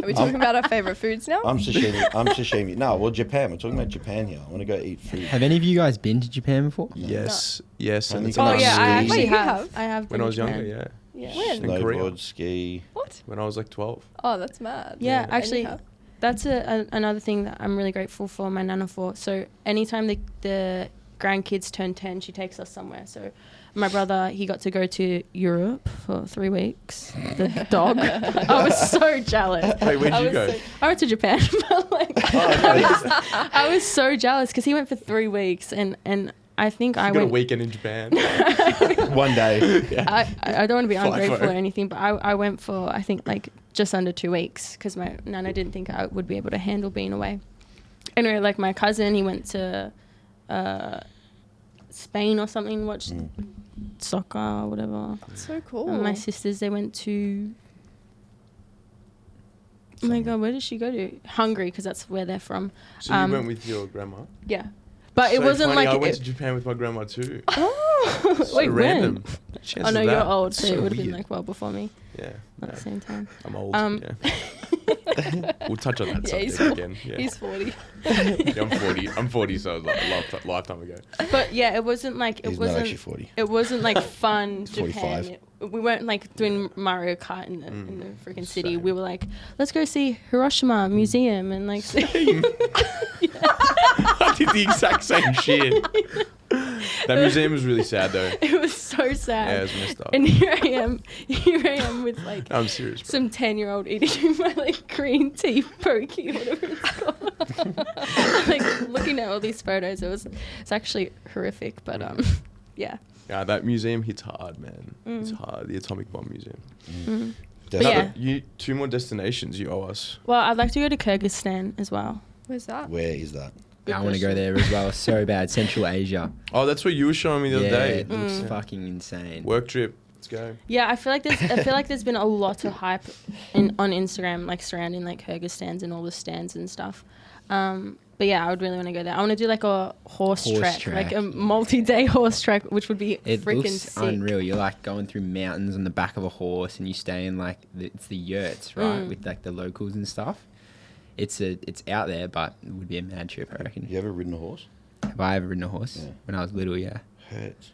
[SPEAKER 5] Are we talking about our favorite foods now?
[SPEAKER 1] I'm sashimi. No, well, Japan. We're talking about Japan here. I want to go eat food.
[SPEAKER 2] Have any of you guys been to Japan before?
[SPEAKER 4] Yes. Yes. And
[SPEAKER 1] Only
[SPEAKER 4] it's
[SPEAKER 1] Oh,
[SPEAKER 3] Oh
[SPEAKER 4] nice.
[SPEAKER 3] yeah, I
[SPEAKER 1] ski.
[SPEAKER 3] actually
[SPEAKER 5] Wait, you
[SPEAKER 3] have.
[SPEAKER 5] have?
[SPEAKER 3] I have.
[SPEAKER 4] When
[SPEAKER 3] been
[SPEAKER 4] I was
[SPEAKER 3] to
[SPEAKER 4] younger,
[SPEAKER 3] Japan.
[SPEAKER 4] yeah.
[SPEAKER 5] Yeah. When?
[SPEAKER 4] In Korea.
[SPEAKER 1] Snowboard, ski.
[SPEAKER 5] What?
[SPEAKER 4] When I was like 12.
[SPEAKER 5] Oh, that's mad.
[SPEAKER 3] Yeah,
[SPEAKER 5] And
[SPEAKER 3] actually,
[SPEAKER 5] you have?
[SPEAKER 3] that's another thing that I'm really grateful for my nana for. So anytime the grandkids turn 10, she takes us somewhere. So my brother, he got to go to Europe for 3 weeks. The dog. I was so jealous.
[SPEAKER 4] Wait, where'd you go?
[SPEAKER 3] I went to Japan. But like, I was so jealous because he went for 3 weeks, and I think I
[SPEAKER 4] You got a
[SPEAKER 3] went.
[SPEAKER 4] weekend in Japan.
[SPEAKER 1] One day.
[SPEAKER 3] I don't want to be
[SPEAKER 4] Fly
[SPEAKER 3] ungrateful
[SPEAKER 4] for
[SPEAKER 3] or
[SPEAKER 4] it.
[SPEAKER 3] anything, but I went for, I think, like just under 2 weeks because my nana didn't think I would be able to handle being away. Anyway, like my cousin, he went to Spain or something, watched soccer or whatever.
[SPEAKER 5] That's so cool.
[SPEAKER 3] And my sisters, they went to, oh my God, where did she go to? Hungary, because that's where they're from.
[SPEAKER 4] So you went with your grandma?
[SPEAKER 3] Yeah. But it
[SPEAKER 4] So
[SPEAKER 3] wasn't
[SPEAKER 4] funny,
[SPEAKER 3] like...
[SPEAKER 4] I went to Japan with my grandma too.
[SPEAKER 3] Oh,
[SPEAKER 4] So
[SPEAKER 3] wait,
[SPEAKER 4] random.
[SPEAKER 3] when?
[SPEAKER 4] Chance
[SPEAKER 3] Oh no,
[SPEAKER 4] of
[SPEAKER 3] you're
[SPEAKER 4] that.
[SPEAKER 3] old, so it would have been
[SPEAKER 4] weird.
[SPEAKER 3] like well before me
[SPEAKER 4] Yeah.
[SPEAKER 3] at
[SPEAKER 4] No,
[SPEAKER 3] the same time.
[SPEAKER 4] I'm old.
[SPEAKER 3] Yeah.
[SPEAKER 4] We'll touch on that
[SPEAKER 5] Yeah, he's
[SPEAKER 4] subject again. Yeah.
[SPEAKER 5] He's 40.
[SPEAKER 4] Yeah, I'm 40. I'm 40, so it was like a lifetime ago.
[SPEAKER 3] But yeah, it wasn't like
[SPEAKER 1] He's not actually 40.
[SPEAKER 3] It wasn't like fun Japan.
[SPEAKER 1] 45.
[SPEAKER 3] We weren't like doing Mario Kart in the freaking city. We were like, let's go see Hiroshima Museum and like see.
[SPEAKER 4] I did the exact same shit. That museum was really sad though.
[SPEAKER 3] It was so sad.
[SPEAKER 4] Yeah, it was messed up.
[SPEAKER 3] And here I am with like
[SPEAKER 4] I'm serious, bro.
[SPEAKER 3] some 10-year-old eating my like green tea pokey, whatever it's called. Like looking at all these photos, it's actually horrific. But yeah.
[SPEAKER 4] Yeah, that museum hits hard, man. It's hard. The Atomic Bomb Museum.
[SPEAKER 3] But
[SPEAKER 4] No,
[SPEAKER 3] yeah.
[SPEAKER 4] You 2 more destinations you owe us.
[SPEAKER 3] Well, I'd like to go to Kyrgyzstan as well.
[SPEAKER 5] Where's that?
[SPEAKER 1] Where is that?
[SPEAKER 2] I want to go there as well so bad. Central Asia.
[SPEAKER 4] Oh, that's what you were showing me the other
[SPEAKER 2] Yeah,
[SPEAKER 4] day.
[SPEAKER 2] it looks fucking insane.
[SPEAKER 4] Work trip. Let's go.
[SPEAKER 3] Yeah, I feel like there's been a lot of hype on Instagram, like surrounding like Kyrgyzstans and all the stands and stuff. But yeah, I would really want to go there. I want to do like a horse trek, like a multi-day horse trek, which would be
[SPEAKER 2] It
[SPEAKER 3] freaking
[SPEAKER 2] looks
[SPEAKER 3] sick.
[SPEAKER 2] unreal. You're like going through mountains on the back of a horse, and you stay in like it's the yurts, right, with like the locals and stuff. It's out there, but it would be a mad trip, I reckon.
[SPEAKER 1] You ever ridden a horse?
[SPEAKER 2] Have I ever ridden a horse?
[SPEAKER 1] Yeah.
[SPEAKER 2] When I was little, yeah.
[SPEAKER 1] Hurts.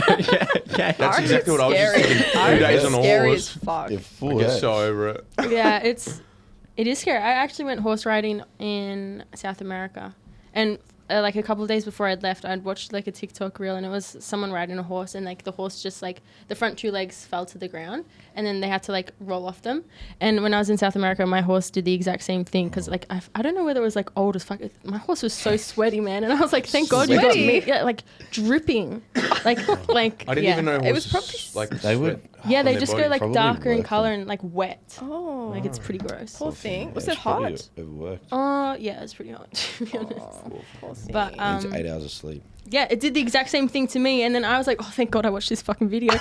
[SPEAKER 2] Okay.
[SPEAKER 4] That's exactly what I was just thinking. 2 days on a
[SPEAKER 5] Scary
[SPEAKER 4] horse.
[SPEAKER 5] as fuck.
[SPEAKER 1] You're
[SPEAKER 4] I
[SPEAKER 1] full
[SPEAKER 4] get
[SPEAKER 1] hurts.
[SPEAKER 4] so over it.
[SPEAKER 3] Yeah, it is scary. I actually went horse riding in South America, and like a couple of days before I'd left, I'd watched like a TikTok reel, and it was someone riding a horse, and like the horse just like the front 2 legs fell to the ground, and then they had to like roll off them. And when I was in South America, my horse did the exact same thing because like I don't know whether it was like old as fuck. My horse was so sweaty, man, and I was like, thank God you got me,
[SPEAKER 5] Sweaty?
[SPEAKER 3] yeah, like dripping, like
[SPEAKER 4] I didn't
[SPEAKER 3] yeah.
[SPEAKER 4] even know
[SPEAKER 5] It was
[SPEAKER 4] horses,
[SPEAKER 5] probably
[SPEAKER 4] like
[SPEAKER 1] They would.
[SPEAKER 3] Yeah,
[SPEAKER 4] on
[SPEAKER 3] they
[SPEAKER 4] their
[SPEAKER 3] just
[SPEAKER 4] body.
[SPEAKER 3] go like
[SPEAKER 1] Probably
[SPEAKER 3] darker in
[SPEAKER 1] work
[SPEAKER 3] color
[SPEAKER 1] them.
[SPEAKER 3] and like wet.
[SPEAKER 5] Oh.
[SPEAKER 3] Like it's pretty gross.
[SPEAKER 5] Poor thing. Was
[SPEAKER 1] Yeah,
[SPEAKER 5] it
[SPEAKER 1] it's probably
[SPEAKER 5] hot?
[SPEAKER 1] overworked.
[SPEAKER 3] Oh yeah, it's pretty hot to be honest.
[SPEAKER 5] Poor thing.
[SPEAKER 3] But
[SPEAKER 1] Needs 8 hours of sleep.
[SPEAKER 3] yeah, it did the exact same thing to me, and then I was like, oh, thank God I watched this fucking video.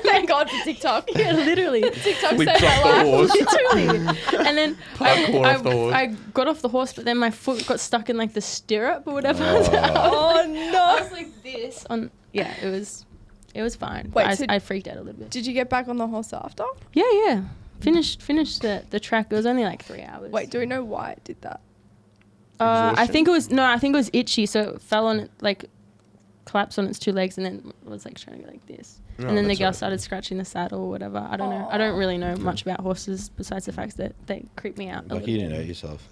[SPEAKER 5] Thank God for TikTok.
[SPEAKER 3] Yeah, literally.
[SPEAKER 5] TikTok
[SPEAKER 4] We
[SPEAKER 5] saved
[SPEAKER 4] dropped
[SPEAKER 5] my
[SPEAKER 4] the
[SPEAKER 5] life.
[SPEAKER 4] horse.
[SPEAKER 3] Literally. And then
[SPEAKER 4] Parkour off the horse.
[SPEAKER 3] I got off the horse, but then my foot got stuck in like the stirrup or whatever. I
[SPEAKER 5] Oh no.
[SPEAKER 3] was like this on. Yeah, it was fine.
[SPEAKER 5] Wait,
[SPEAKER 3] But
[SPEAKER 5] so
[SPEAKER 3] I freaked out a little bit.
[SPEAKER 5] Did you get back on the horse after?
[SPEAKER 3] Yeah. Finished the track. It was only like 3 hours.
[SPEAKER 5] Wait, do we know why it did that?
[SPEAKER 3] I
[SPEAKER 4] Exhaustion?
[SPEAKER 3] think it was itchy, so it fell on it, like collapsed on its 2 legs, and then was like trying to go like this.
[SPEAKER 4] No,
[SPEAKER 3] And then the
[SPEAKER 4] that's
[SPEAKER 3] girl
[SPEAKER 4] alright.
[SPEAKER 3] started scratching the saddle or whatever. I don't know. I don't really know much about horses besides the fact that they creep me out. a
[SPEAKER 1] Lucky
[SPEAKER 3] little
[SPEAKER 1] you
[SPEAKER 3] bit.
[SPEAKER 1] didn't hurt yourself.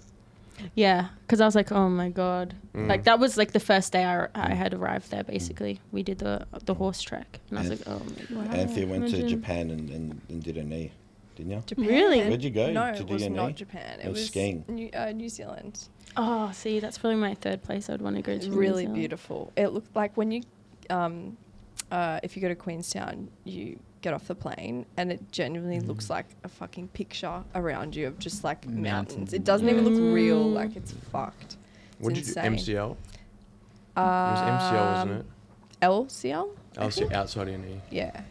[SPEAKER 3] Yeah, because I was like, oh my god,
[SPEAKER 4] Mm.
[SPEAKER 3] like that was like the first day I had arrived there. Basically, we did the horse track, and I was like, oh my god.
[SPEAKER 1] Anthea went to
[SPEAKER 3] Imagine.
[SPEAKER 1] Japan and did a knee, didn't you?
[SPEAKER 5] Japan.
[SPEAKER 3] Really?
[SPEAKER 1] Where'd you go
[SPEAKER 5] No,
[SPEAKER 1] to
[SPEAKER 5] it
[SPEAKER 1] do
[SPEAKER 5] was
[SPEAKER 1] your
[SPEAKER 5] not
[SPEAKER 1] knee?
[SPEAKER 5] Japan.
[SPEAKER 1] It
[SPEAKER 5] It
[SPEAKER 1] was
[SPEAKER 5] was
[SPEAKER 1] skiing.
[SPEAKER 5] New Zealand.
[SPEAKER 3] Oh, see, that's probably my third place I'd want to go to.
[SPEAKER 5] It's
[SPEAKER 3] New
[SPEAKER 5] really
[SPEAKER 3] Zealand.
[SPEAKER 5] beautiful. It looked like when you, if you go to Queenstown, you get off the plane and it genuinely looks like a fucking picture around you of just like mountains. It doesn't even look real. Like it's fucked.
[SPEAKER 4] What did you do? MCL? It was MCL, wasn't it?
[SPEAKER 5] LCL?
[SPEAKER 4] LCL outside your knee.
[SPEAKER 5] Yeah.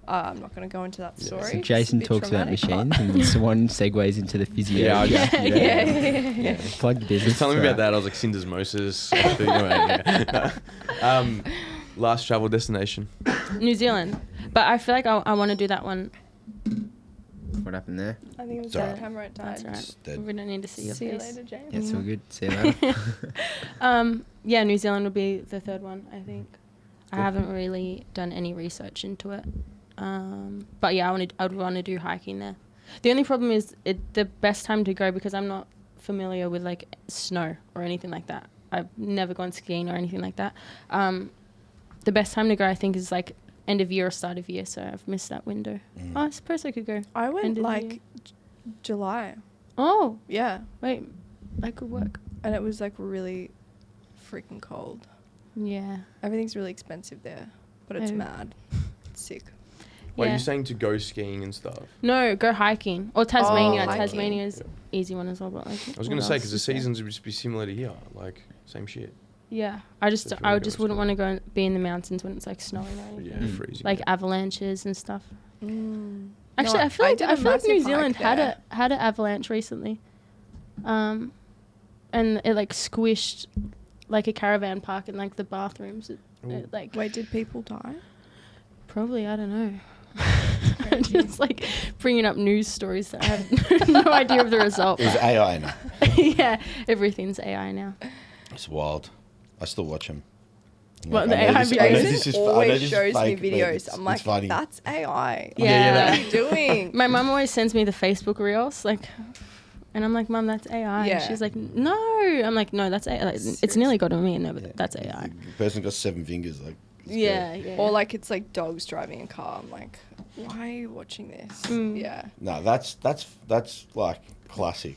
[SPEAKER 5] I'm not going to go into that
[SPEAKER 4] Yeah.
[SPEAKER 5] story.
[SPEAKER 2] So
[SPEAKER 5] It's
[SPEAKER 2] Jason
[SPEAKER 5] a bit
[SPEAKER 2] talks about
[SPEAKER 5] traumatic, but-
[SPEAKER 2] machines, and Swan segues into the physio.
[SPEAKER 4] Yeah,
[SPEAKER 5] yeah.
[SPEAKER 2] Plug the
[SPEAKER 4] He
[SPEAKER 2] business.
[SPEAKER 4] was telling me about that. I was like, syndesmosis. Last travel destination.
[SPEAKER 3] New Zealand, but I feel like I want to do that one.
[SPEAKER 2] What happened there?
[SPEAKER 5] I think it was
[SPEAKER 1] It's
[SPEAKER 5] the camera died.
[SPEAKER 3] That's right.
[SPEAKER 1] It's dead.
[SPEAKER 3] We don't need to see your
[SPEAKER 5] See you
[SPEAKER 3] face.
[SPEAKER 5] later, James.
[SPEAKER 2] Yeah, it's all good. See you later.
[SPEAKER 3] Yeah, New Zealand would be the third one, I think. I
[SPEAKER 4] Cool.
[SPEAKER 3] haven't really done any research into it. But yeah, I would want to do hiking there. The only problem is the best time to go, because I'm not familiar with like snow or anything like that. I've never gone skiing or anything like that. The best time to go, I think, is like end of year or start of year. So I've missed that window.
[SPEAKER 1] Mm.
[SPEAKER 3] Oh, I suppose I could go.
[SPEAKER 5] I
[SPEAKER 3] End
[SPEAKER 5] went
[SPEAKER 3] of the
[SPEAKER 5] like
[SPEAKER 3] year.
[SPEAKER 5] July.
[SPEAKER 3] Oh,
[SPEAKER 5] Yeah.
[SPEAKER 3] wait, that could work.
[SPEAKER 5] And it was like really freaking cold.
[SPEAKER 3] Yeah.
[SPEAKER 5] Everything's really expensive there, but it's
[SPEAKER 3] Oh.
[SPEAKER 5] mad. It's sick.
[SPEAKER 4] Wait,
[SPEAKER 3] Yeah.
[SPEAKER 4] you're saying to go skiing and stuff?
[SPEAKER 3] No, go hiking or Tasmania.
[SPEAKER 5] hiking.
[SPEAKER 3] Tasmania is easy one as well. But like,
[SPEAKER 4] I was going to say, because the seasons would just be similar to here. Like, same shit.
[SPEAKER 3] Yeah,
[SPEAKER 4] So if you
[SPEAKER 3] I
[SPEAKER 4] wanna
[SPEAKER 3] would
[SPEAKER 4] go
[SPEAKER 3] just
[SPEAKER 4] to
[SPEAKER 3] wouldn't
[SPEAKER 4] school.
[SPEAKER 3] want to go and be in the mountains when it's like snowing or
[SPEAKER 4] Yeah,
[SPEAKER 3] anything.
[SPEAKER 4] freezing.
[SPEAKER 3] Like avalanches and stuff.
[SPEAKER 5] Mm.
[SPEAKER 3] Actually,
[SPEAKER 5] No,
[SPEAKER 3] I feel like
[SPEAKER 5] did
[SPEAKER 3] I
[SPEAKER 5] a
[SPEAKER 3] feel like
[SPEAKER 5] massive
[SPEAKER 3] New
[SPEAKER 5] hike
[SPEAKER 3] Zealand
[SPEAKER 5] there.
[SPEAKER 3] had an avalanche recently, and it like squished like a caravan park and like the bathrooms.
[SPEAKER 4] Ooh.
[SPEAKER 3] Like
[SPEAKER 5] Wait, did people die?
[SPEAKER 3] probably, I don't know. I'm just like bringing up news stories that I have no idea of the result.
[SPEAKER 1] It was
[SPEAKER 3] but-
[SPEAKER 1] AI now.
[SPEAKER 3] Yeah, everything's AI now.
[SPEAKER 1] It's wild. I still watch him.
[SPEAKER 3] What, the AI
[SPEAKER 5] Jason always shows me videos. I'm like,
[SPEAKER 1] funny.
[SPEAKER 5] that's AI.
[SPEAKER 3] Yeah.
[SPEAKER 5] What are you doing?
[SPEAKER 3] My mum always sends me the Facebook reels, like, and I'm like, Mum, that's AI.
[SPEAKER 5] Yeah.
[SPEAKER 3] And she's like, no. I'm like, no, that's AI. Like, it's nearly got on me. No, but that's AI.
[SPEAKER 1] The person got 7 fingers. Like, it's
[SPEAKER 3] Yeah,
[SPEAKER 1] good.
[SPEAKER 3] yeah.
[SPEAKER 5] Or like it's like dogs driving a car. I'm like, why are you watching this?
[SPEAKER 3] Mm.
[SPEAKER 5] Yeah.
[SPEAKER 1] No, that's like classic.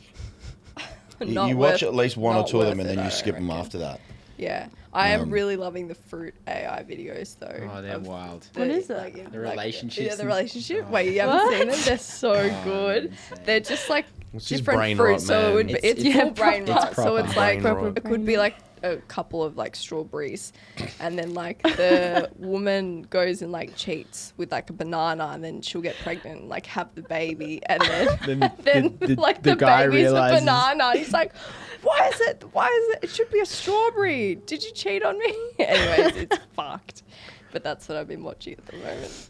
[SPEAKER 5] Not
[SPEAKER 1] You watch
[SPEAKER 5] worth-
[SPEAKER 1] at least one or
[SPEAKER 5] not
[SPEAKER 1] two of them
[SPEAKER 5] worth
[SPEAKER 1] and
[SPEAKER 5] it,
[SPEAKER 1] then
[SPEAKER 5] I
[SPEAKER 1] you skip them
[SPEAKER 5] reckon.
[SPEAKER 1] after that.
[SPEAKER 5] Yeah. I am
[SPEAKER 1] Um,
[SPEAKER 5] really loving the fruit AI videos though.
[SPEAKER 2] Oh, they're
[SPEAKER 5] of
[SPEAKER 2] wild.
[SPEAKER 3] What is it?
[SPEAKER 5] like,
[SPEAKER 2] The relationships
[SPEAKER 5] Yeah, the
[SPEAKER 2] and-
[SPEAKER 5] relationship.
[SPEAKER 2] Oh.
[SPEAKER 5] Wait, you haven't seen them?
[SPEAKER 3] What?
[SPEAKER 5] They're so
[SPEAKER 2] Oh,
[SPEAKER 5] good.
[SPEAKER 2] insane.
[SPEAKER 5] They're just like
[SPEAKER 4] It's just
[SPEAKER 5] different
[SPEAKER 4] brain
[SPEAKER 5] fruits.
[SPEAKER 4] rot,
[SPEAKER 5] So it would
[SPEAKER 4] man.
[SPEAKER 5] be,
[SPEAKER 2] It's-
[SPEAKER 5] it's
[SPEAKER 3] yeah,
[SPEAKER 5] full brain
[SPEAKER 3] proper.
[SPEAKER 5] rot.
[SPEAKER 2] It's
[SPEAKER 5] So
[SPEAKER 2] proper
[SPEAKER 5] it's like
[SPEAKER 4] brain rot.
[SPEAKER 5] it could be like a couple of like strawberries, and then like the woman goes and like cheats with like a banana, and then she'll get pregnant and like have the baby, and then then like the
[SPEAKER 2] guy
[SPEAKER 5] baby's a
[SPEAKER 2] realizes-
[SPEAKER 5] banana. And he's like, why is it? It should be a strawberry. Did you cheat on me? Anyways, it's fucked. But that's what I've been watching at the moment.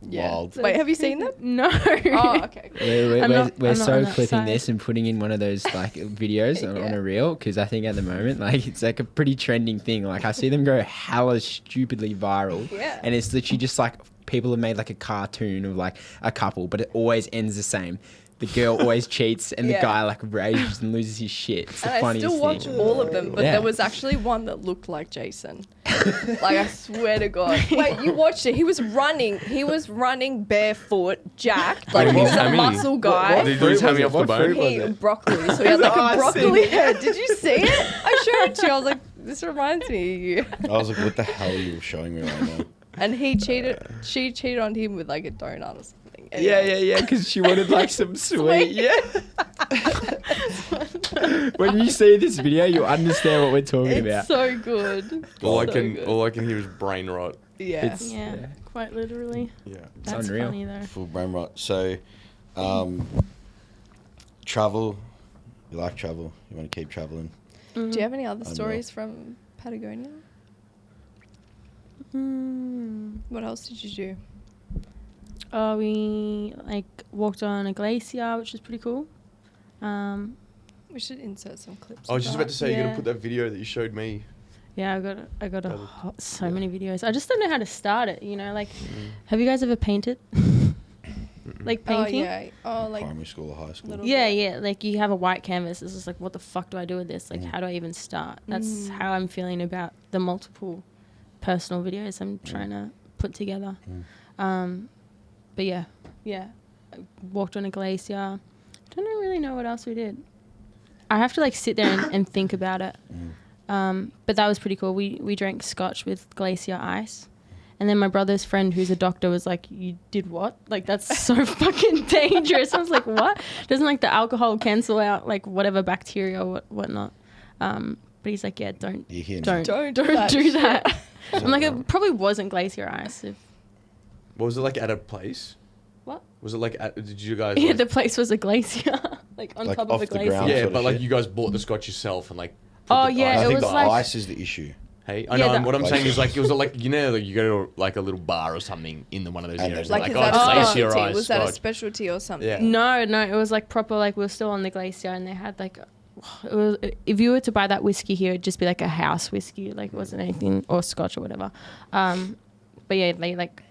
[SPEAKER 5] Yeah.
[SPEAKER 1] Wild.
[SPEAKER 5] Wait, have you seen them?
[SPEAKER 3] No.
[SPEAKER 5] Oh, okay. Cool.
[SPEAKER 2] We're
[SPEAKER 3] I'm not
[SPEAKER 2] so
[SPEAKER 3] on that
[SPEAKER 2] clipping
[SPEAKER 3] side.
[SPEAKER 2] this and putting in one of those like videos on
[SPEAKER 5] Yeah.
[SPEAKER 2] a reel, because I think at the moment like it's like a pretty trending thing. Like I see them go hella stupidly viral,
[SPEAKER 5] Yeah.
[SPEAKER 2] and it's literally just like people have made like a cartoon of like a couple, but it always ends the same. The girl always cheats, and
[SPEAKER 5] Yeah.
[SPEAKER 2] the guy like rages and loses his shit. It's the
[SPEAKER 5] And I
[SPEAKER 2] funniest
[SPEAKER 5] still watch
[SPEAKER 2] thing.
[SPEAKER 5] all of them, but
[SPEAKER 2] Yeah.
[SPEAKER 5] there was actually one that looked like Jason. Like I swear to God. Wait, you watched it? He was running barefoot, jacked, like
[SPEAKER 4] What
[SPEAKER 5] he
[SPEAKER 4] was
[SPEAKER 5] was a
[SPEAKER 4] Hammy?
[SPEAKER 5] muscle guy.
[SPEAKER 4] Did you lose Hammy off the
[SPEAKER 2] What
[SPEAKER 4] bone?
[SPEAKER 2] fruit was
[SPEAKER 5] He
[SPEAKER 2] it?
[SPEAKER 5] broccoli, so he had like
[SPEAKER 2] Oh,
[SPEAKER 5] a
[SPEAKER 2] I
[SPEAKER 5] broccoli
[SPEAKER 2] see.
[SPEAKER 5] head. Did you see it? I showed it to you. I was like, this reminds me of you.
[SPEAKER 1] I was like, what the hell are you showing me right now?
[SPEAKER 5] And she cheated on him with like a donut or something.
[SPEAKER 2] Yeah,
[SPEAKER 5] Anyway.
[SPEAKER 2] because she wanted like some sweet. Yeah. When you see this video, you'll understand what we're talking
[SPEAKER 5] It's
[SPEAKER 2] about.
[SPEAKER 5] so good.
[SPEAKER 4] All I
[SPEAKER 5] So
[SPEAKER 4] can
[SPEAKER 5] good.
[SPEAKER 4] all I can hear is brain rot.
[SPEAKER 5] Yeah.
[SPEAKER 2] It's-
[SPEAKER 3] Yeah,
[SPEAKER 2] Yeah.
[SPEAKER 3] quite literally.
[SPEAKER 4] Yeah.
[SPEAKER 2] It's
[SPEAKER 3] That's
[SPEAKER 2] unreal.
[SPEAKER 3] funny though.
[SPEAKER 1] Full brain rot. So, travel. You like travel. You want to keep traveling.
[SPEAKER 5] Do you have any other
[SPEAKER 1] Unreal.
[SPEAKER 5] stories from Patagonia? What else did you do?
[SPEAKER 3] We like walked on a glacier, which was pretty cool.
[SPEAKER 5] We should insert some clips.
[SPEAKER 4] I was
[SPEAKER 5] of
[SPEAKER 4] just
[SPEAKER 5] that.
[SPEAKER 4] about to say you're
[SPEAKER 3] Yeah.
[SPEAKER 4] gonna put that video that you showed me.
[SPEAKER 3] Yeah, I got
[SPEAKER 4] That was-
[SPEAKER 3] so many videos. I just don't know how to start it. You know, like,
[SPEAKER 4] Mm.
[SPEAKER 3] have you guys ever painted? like
[SPEAKER 5] Oh
[SPEAKER 3] painting.
[SPEAKER 5] yeah. Oh like
[SPEAKER 1] Primary school or high school.
[SPEAKER 5] little
[SPEAKER 3] Yeah,
[SPEAKER 5] bit.
[SPEAKER 3] yeah. Like you have a white canvas. It's just like, what the fuck do I do with this? Like, how do I even start? That's how I'm feeling about the multiple personal videos I'm trying to put together. But yeah. I walked on a glacier. Don't really know what else we did. I have to like sit there and think about it. But that was pretty cool. We drank scotch with glacier ice. And then my brother's friend, who's a doctor, was like, "You did what? Like, that's so fucking dangerous." I was like, "What? Doesn't like the alcohol cancel out like whatever bacteria or whatnot?" But he's like, "Yeah, don't do that." I'm like, it probably wasn't glacier ice.
[SPEAKER 4] What was it like at a place?
[SPEAKER 3] What?
[SPEAKER 4] Was it like did you guys?
[SPEAKER 3] Yeah,
[SPEAKER 4] Like,
[SPEAKER 3] the place was a glacier, like on
[SPEAKER 1] Like
[SPEAKER 3] top
[SPEAKER 1] off
[SPEAKER 3] of a
[SPEAKER 1] the
[SPEAKER 3] glacier.
[SPEAKER 1] ground.
[SPEAKER 4] yeah,
[SPEAKER 1] sort of
[SPEAKER 4] but like
[SPEAKER 1] shit.
[SPEAKER 4] you guys bought the scotch yourself and like.
[SPEAKER 3] Oh,
[SPEAKER 4] the
[SPEAKER 3] yeah,
[SPEAKER 4] ice-
[SPEAKER 1] I
[SPEAKER 3] it
[SPEAKER 1] think
[SPEAKER 3] was
[SPEAKER 1] the
[SPEAKER 3] like-
[SPEAKER 1] ice is the issue.
[SPEAKER 4] Hey, I
[SPEAKER 3] Yeah,
[SPEAKER 4] know.
[SPEAKER 3] the-
[SPEAKER 4] What I'm saying is like it was like like you go to like a little bar or something in one of those
[SPEAKER 1] And
[SPEAKER 4] areas.
[SPEAKER 1] there's
[SPEAKER 5] Like,
[SPEAKER 4] Like,
[SPEAKER 5] is
[SPEAKER 4] oh,
[SPEAKER 5] that a
[SPEAKER 4] it's
[SPEAKER 3] Oh.
[SPEAKER 4] glacier
[SPEAKER 5] specialty?
[SPEAKER 4] ice
[SPEAKER 5] Was that a
[SPEAKER 4] scotch.
[SPEAKER 5] specialty or something?
[SPEAKER 4] Yeah.
[SPEAKER 3] No, it was like proper. Like we were still on the glacier, and they had like, it was, if you were to buy that whiskey here, it'd just be like a house whiskey. Like it wasn't anything or scotch or whatever. But yeah, they like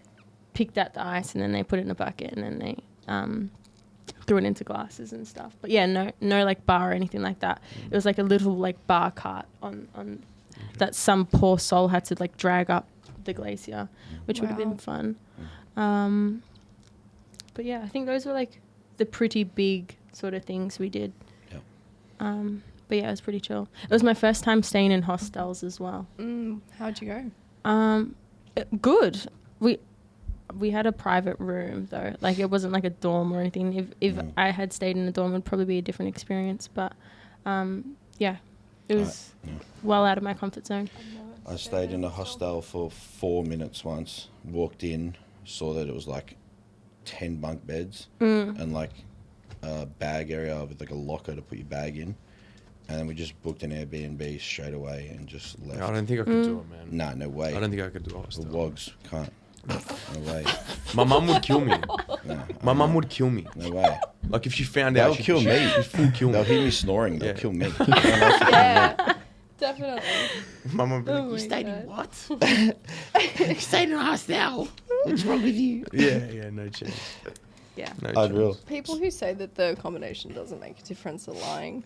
[SPEAKER 3] picked out the ice and then they put it in a bucket and then they threw it into glasses and stuff. But yeah, no like bar or anything like that. It was like a little like bar cart on that some poor soul had to like drag up the glacier, which would have been
[SPEAKER 5] Wow.
[SPEAKER 3] fun. But yeah, I think those were like the pretty big sort of things we did.
[SPEAKER 1] Yep.
[SPEAKER 3] But yeah, it was pretty chill. It was my first time staying in hostels as well.
[SPEAKER 5] How'd you go?
[SPEAKER 3] Good. We had a private room though. Like it wasn't like a dorm or anything. If I had stayed in a dorm, it'd probably be a different experience. But yeah, it was well out of my comfort zone.
[SPEAKER 1] I stayed in a hostel for 4 minutes once. Walked in, saw that it was like 10 bunk beds and like a bag area with like a locker to put your bag in. And then we just booked an Airbnb straight away and just left.
[SPEAKER 4] I don't think I could do it, man.
[SPEAKER 1] Nah, no way.
[SPEAKER 4] I don't think I could do a
[SPEAKER 1] The
[SPEAKER 4] hostel.
[SPEAKER 1] wogs can't. No way.
[SPEAKER 4] My mum would kill me.
[SPEAKER 1] Nah,
[SPEAKER 4] My mum would kill me.
[SPEAKER 1] no way.
[SPEAKER 4] Like if she found
[SPEAKER 1] They'll
[SPEAKER 4] out,
[SPEAKER 1] kill me.
[SPEAKER 4] She'd full kill
[SPEAKER 1] They'll
[SPEAKER 4] me.
[SPEAKER 1] hear me snoring. They'll
[SPEAKER 4] Yeah.
[SPEAKER 1] kill me. No one else will kill me.
[SPEAKER 5] Yeah, definitely.
[SPEAKER 4] My mum would be like,
[SPEAKER 5] Oh
[SPEAKER 4] "You
[SPEAKER 5] my
[SPEAKER 4] stayed
[SPEAKER 5] God.
[SPEAKER 4] in what? You stayed in a hostel. What's wrong with you?" Yeah, no chance.
[SPEAKER 3] Yeah.
[SPEAKER 4] No
[SPEAKER 1] Unreal.
[SPEAKER 4] chance.
[SPEAKER 5] People who say that the accommodation doesn't make a difference are lying.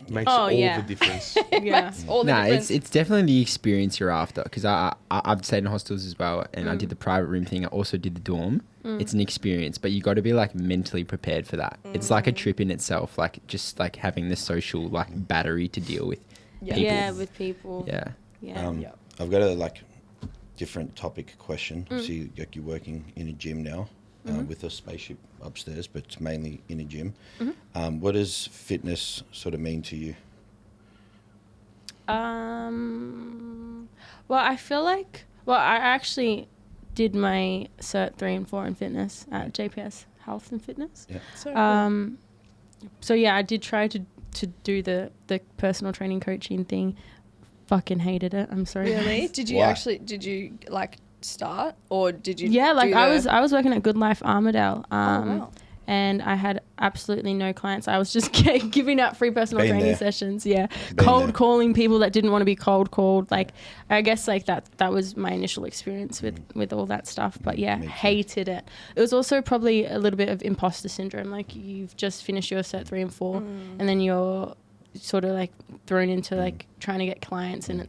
[SPEAKER 4] Makes
[SPEAKER 3] Oh,
[SPEAKER 4] all
[SPEAKER 3] yeah.
[SPEAKER 4] the difference.
[SPEAKER 3] Yeah.
[SPEAKER 5] All the
[SPEAKER 2] Nah,
[SPEAKER 5] difference.
[SPEAKER 2] it's definitely the experience you're after. Because I've stayed in hostels as well, and I did the private room thing. I also did the dorm. It's an experience, but you got to be like mentally prepared for that. It's like a trip in itself. Like just like having the social like battery to deal with.
[SPEAKER 5] Yeah.
[SPEAKER 2] people.
[SPEAKER 3] Yeah, with people.
[SPEAKER 2] Yeah.
[SPEAKER 3] Yeah.
[SPEAKER 5] Yeah.
[SPEAKER 1] I've got a like different topic question. See, like you're working in a gym now with a spaceship upstairs, but it's mainly in a gym. What does fitness sort of mean to you?
[SPEAKER 3] Well, I feel like, I actually did my Cert 3 and 4 in fitness at JPS Health and Fitness.
[SPEAKER 1] Yeah.
[SPEAKER 5] So
[SPEAKER 3] So yeah, I did try to do the personal training coaching thing. Fucking hated it. I'm sorry.
[SPEAKER 5] really?
[SPEAKER 3] guys.
[SPEAKER 5] Did you
[SPEAKER 1] Why?
[SPEAKER 5] did you like start or did you?
[SPEAKER 3] Yeah, like
[SPEAKER 5] do
[SPEAKER 3] I
[SPEAKER 5] the-
[SPEAKER 3] was working at Good Life Armidale.
[SPEAKER 5] Oh, wow.
[SPEAKER 3] And I had absolutely no clients. I was just giving out free personal
[SPEAKER 1] Been
[SPEAKER 3] training
[SPEAKER 1] there.
[SPEAKER 3] sessions. Yeah,
[SPEAKER 1] Been
[SPEAKER 3] cold
[SPEAKER 1] there.
[SPEAKER 3] calling people that didn't want to be cold called. Like, I guess like that was my initial experience with all that stuff. But yeah,
[SPEAKER 1] Me too.
[SPEAKER 3] hated it. It was also probably a little bit of imposter syndrome. Like you've just finished your Cert 3 and 4, and then you're sort of like thrown into like trying to get clients, and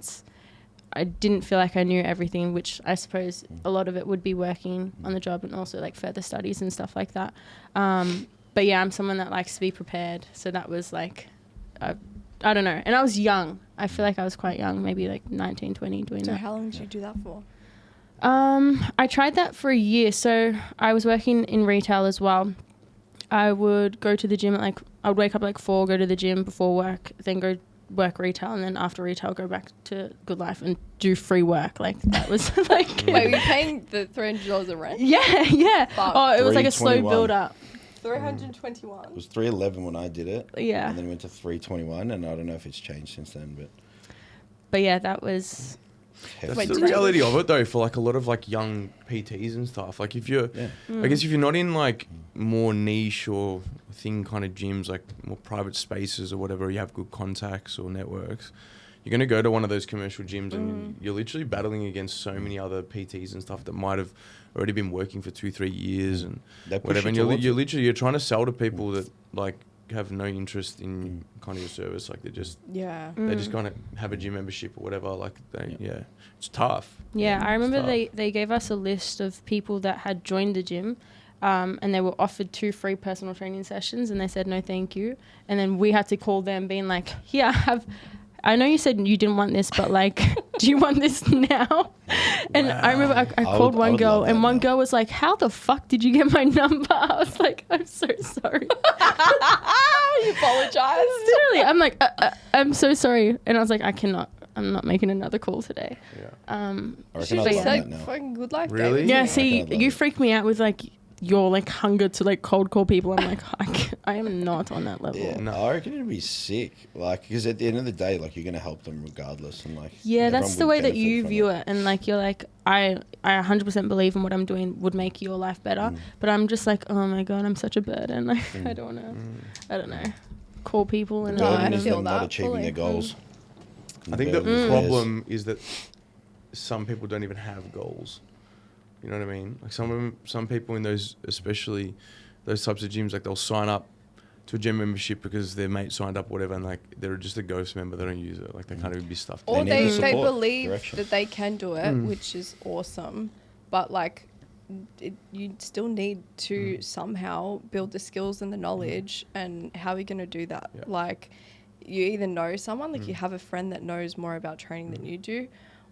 [SPEAKER 3] I didn't feel like I knew everything, which I suppose a lot of it would be working on the job and also like further studies and stuff like that. But yeah, I'm someone that likes to be prepared. So that was like, I don't know. And I was young. I feel like I was quite young, maybe like 19, 20 doing
[SPEAKER 5] So
[SPEAKER 3] that.
[SPEAKER 5] how long did you do that for?
[SPEAKER 3] I tried that for a year. So I was working in retail as well. I would go to the gym at I would wake up at like 4, go to the gym before work, then go work retail, and then after retail go back to Good Life and do free work. Like that was like
[SPEAKER 5] Wait, were you paying the $300 a rent?
[SPEAKER 3] yeah.
[SPEAKER 5] Fuck.
[SPEAKER 3] Oh, it was like a slow
[SPEAKER 1] 321.
[SPEAKER 3] build up.
[SPEAKER 1] It
[SPEAKER 5] 321.
[SPEAKER 1] was 311 when I did it.
[SPEAKER 3] Yeah.
[SPEAKER 1] And then went to 321, and I don't know if it's changed since then,
[SPEAKER 3] But yeah, that was
[SPEAKER 1] hefty.
[SPEAKER 5] Wait,
[SPEAKER 4] That's the
[SPEAKER 5] did you-
[SPEAKER 4] reality of it though for like a lot of like young PTs and stuff. Like if you're,
[SPEAKER 1] Yeah.
[SPEAKER 4] I guess if you're not in like more niche or thing kind of gyms, like more private spaces or whatever, you have good contacts or networks, you're going to go to one of those commercial gyms and you're literally battling against so many other PTs and stuff that might have already been working for 2-3 years and whatever. And you're trying to sell to people that like have no interest in kind of your service. Like they just kind of have a gym membership or whatever. Like it's tough.
[SPEAKER 3] Yeah, I remember they gave us a list of people that had joined the gym. And they were offered 2 free personal training sessions and they said no thank you, and then we had to call them being like, I know you said you didn't want this, but like do you want this now? And I remember I called one girl and one girl was like, how the fuck did you get my number? I was like, I'm so sorry.
[SPEAKER 5] You apologized.
[SPEAKER 3] Literally, I'm like I'm so sorry, and I was like, I'm not making another call today.
[SPEAKER 5] She's like fucking good life.
[SPEAKER 4] Really?
[SPEAKER 3] Yeah, see, you freaked me out with like your like hunger to like cold call people. I'm like, I am not on that level.
[SPEAKER 1] Yeah, no, I reckon it'd be sick. Like, because at the end of the day, like you're gonna help them regardless, and like
[SPEAKER 3] that's the way that you view it. And like you're like, I 100% believe in what I'm doing would make your life better. But I'm just like, oh my god, I'm such a burden. Like I don't know, call people and
[SPEAKER 1] burden
[SPEAKER 5] I
[SPEAKER 1] is
[SPEAKER 5] feel
[SPEAKER 1] them
[SPEAKER 5] that
[SPEAKER 1] not achieving
[SPEAKER 5] fully.
[SPEAKER 1] their goals.
[SPEAKER 4] I think the problem is that some people don't even have goals. You know what I mean? Like some people in those, especially those types of gyms, like they'll sign up to a gym membership because their mate signed up, or whatever, and like they're just a ghost member. They don't use it. Like they can't even be stuffed.
[SPEAKER 5] Or
[SPEAKER 1] They need the
[SPEAKER 5] they
[SPEAKER 1] support,
[SPEAKER 5] believe
[SPEAKER 1] direction.
[SPEAKER 5] that they can do it, which is awesome. But like, you still need to somehow build the skills and the knowledge. And how are you going to do that?
[SPEAKER 4] Yeah.
[SPEAKER 5] Like, you either know someone, like you have a friend that knows more about training than you do,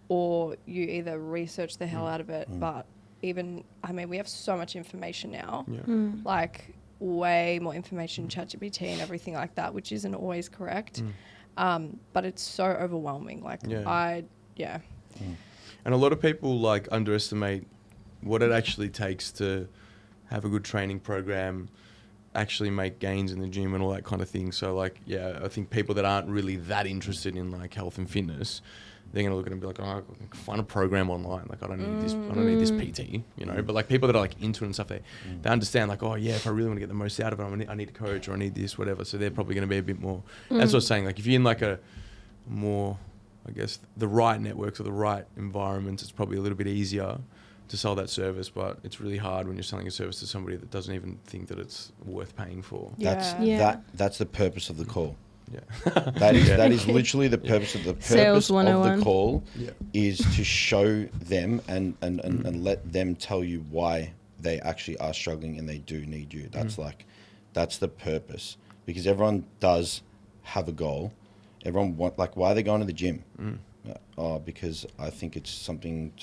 [SPEAKER 5] or you either research the hell out of it. But even, I mean, we have so much information now, like way more information, ChatGPT and everything like that, which isn't always correct. But it's so overwhelming. Like And
[SPEAKER 4] a lot of people like underestimate what it actually takes to have a good training program, actually make gains in the gym and all that kind of thing. So like, I think people that aren't really that interested in like health and fitness, they're going to look at it and be like, oh, I can find a program online. Like, I don't need this. I don't need this PT, you know. But like people that are like into it and stuff, they understand like, oh yeah, if I really want to get the most out of it, I need a coach or I need this, whatever. So they're probably going to be a bit more. That's what I was saying. Like if you're in like a more, I guess, the right networks or the right environments, it's probably a little bit easier to sell that service. But it's really hard when you're selling a service to somebody that doesn't even think that it's worth paying for.
[SPEAKER 1] That's the purpose of the call.
[SPEAKER 4] Yeah.
[SPEAKER 1] That is literally the purpose of the call is to show them and let them tell you why they actually are struggling and they do need you. That's the purpose, because everyone does have a goal. Everyone why are they going to the gym? Because I think it's something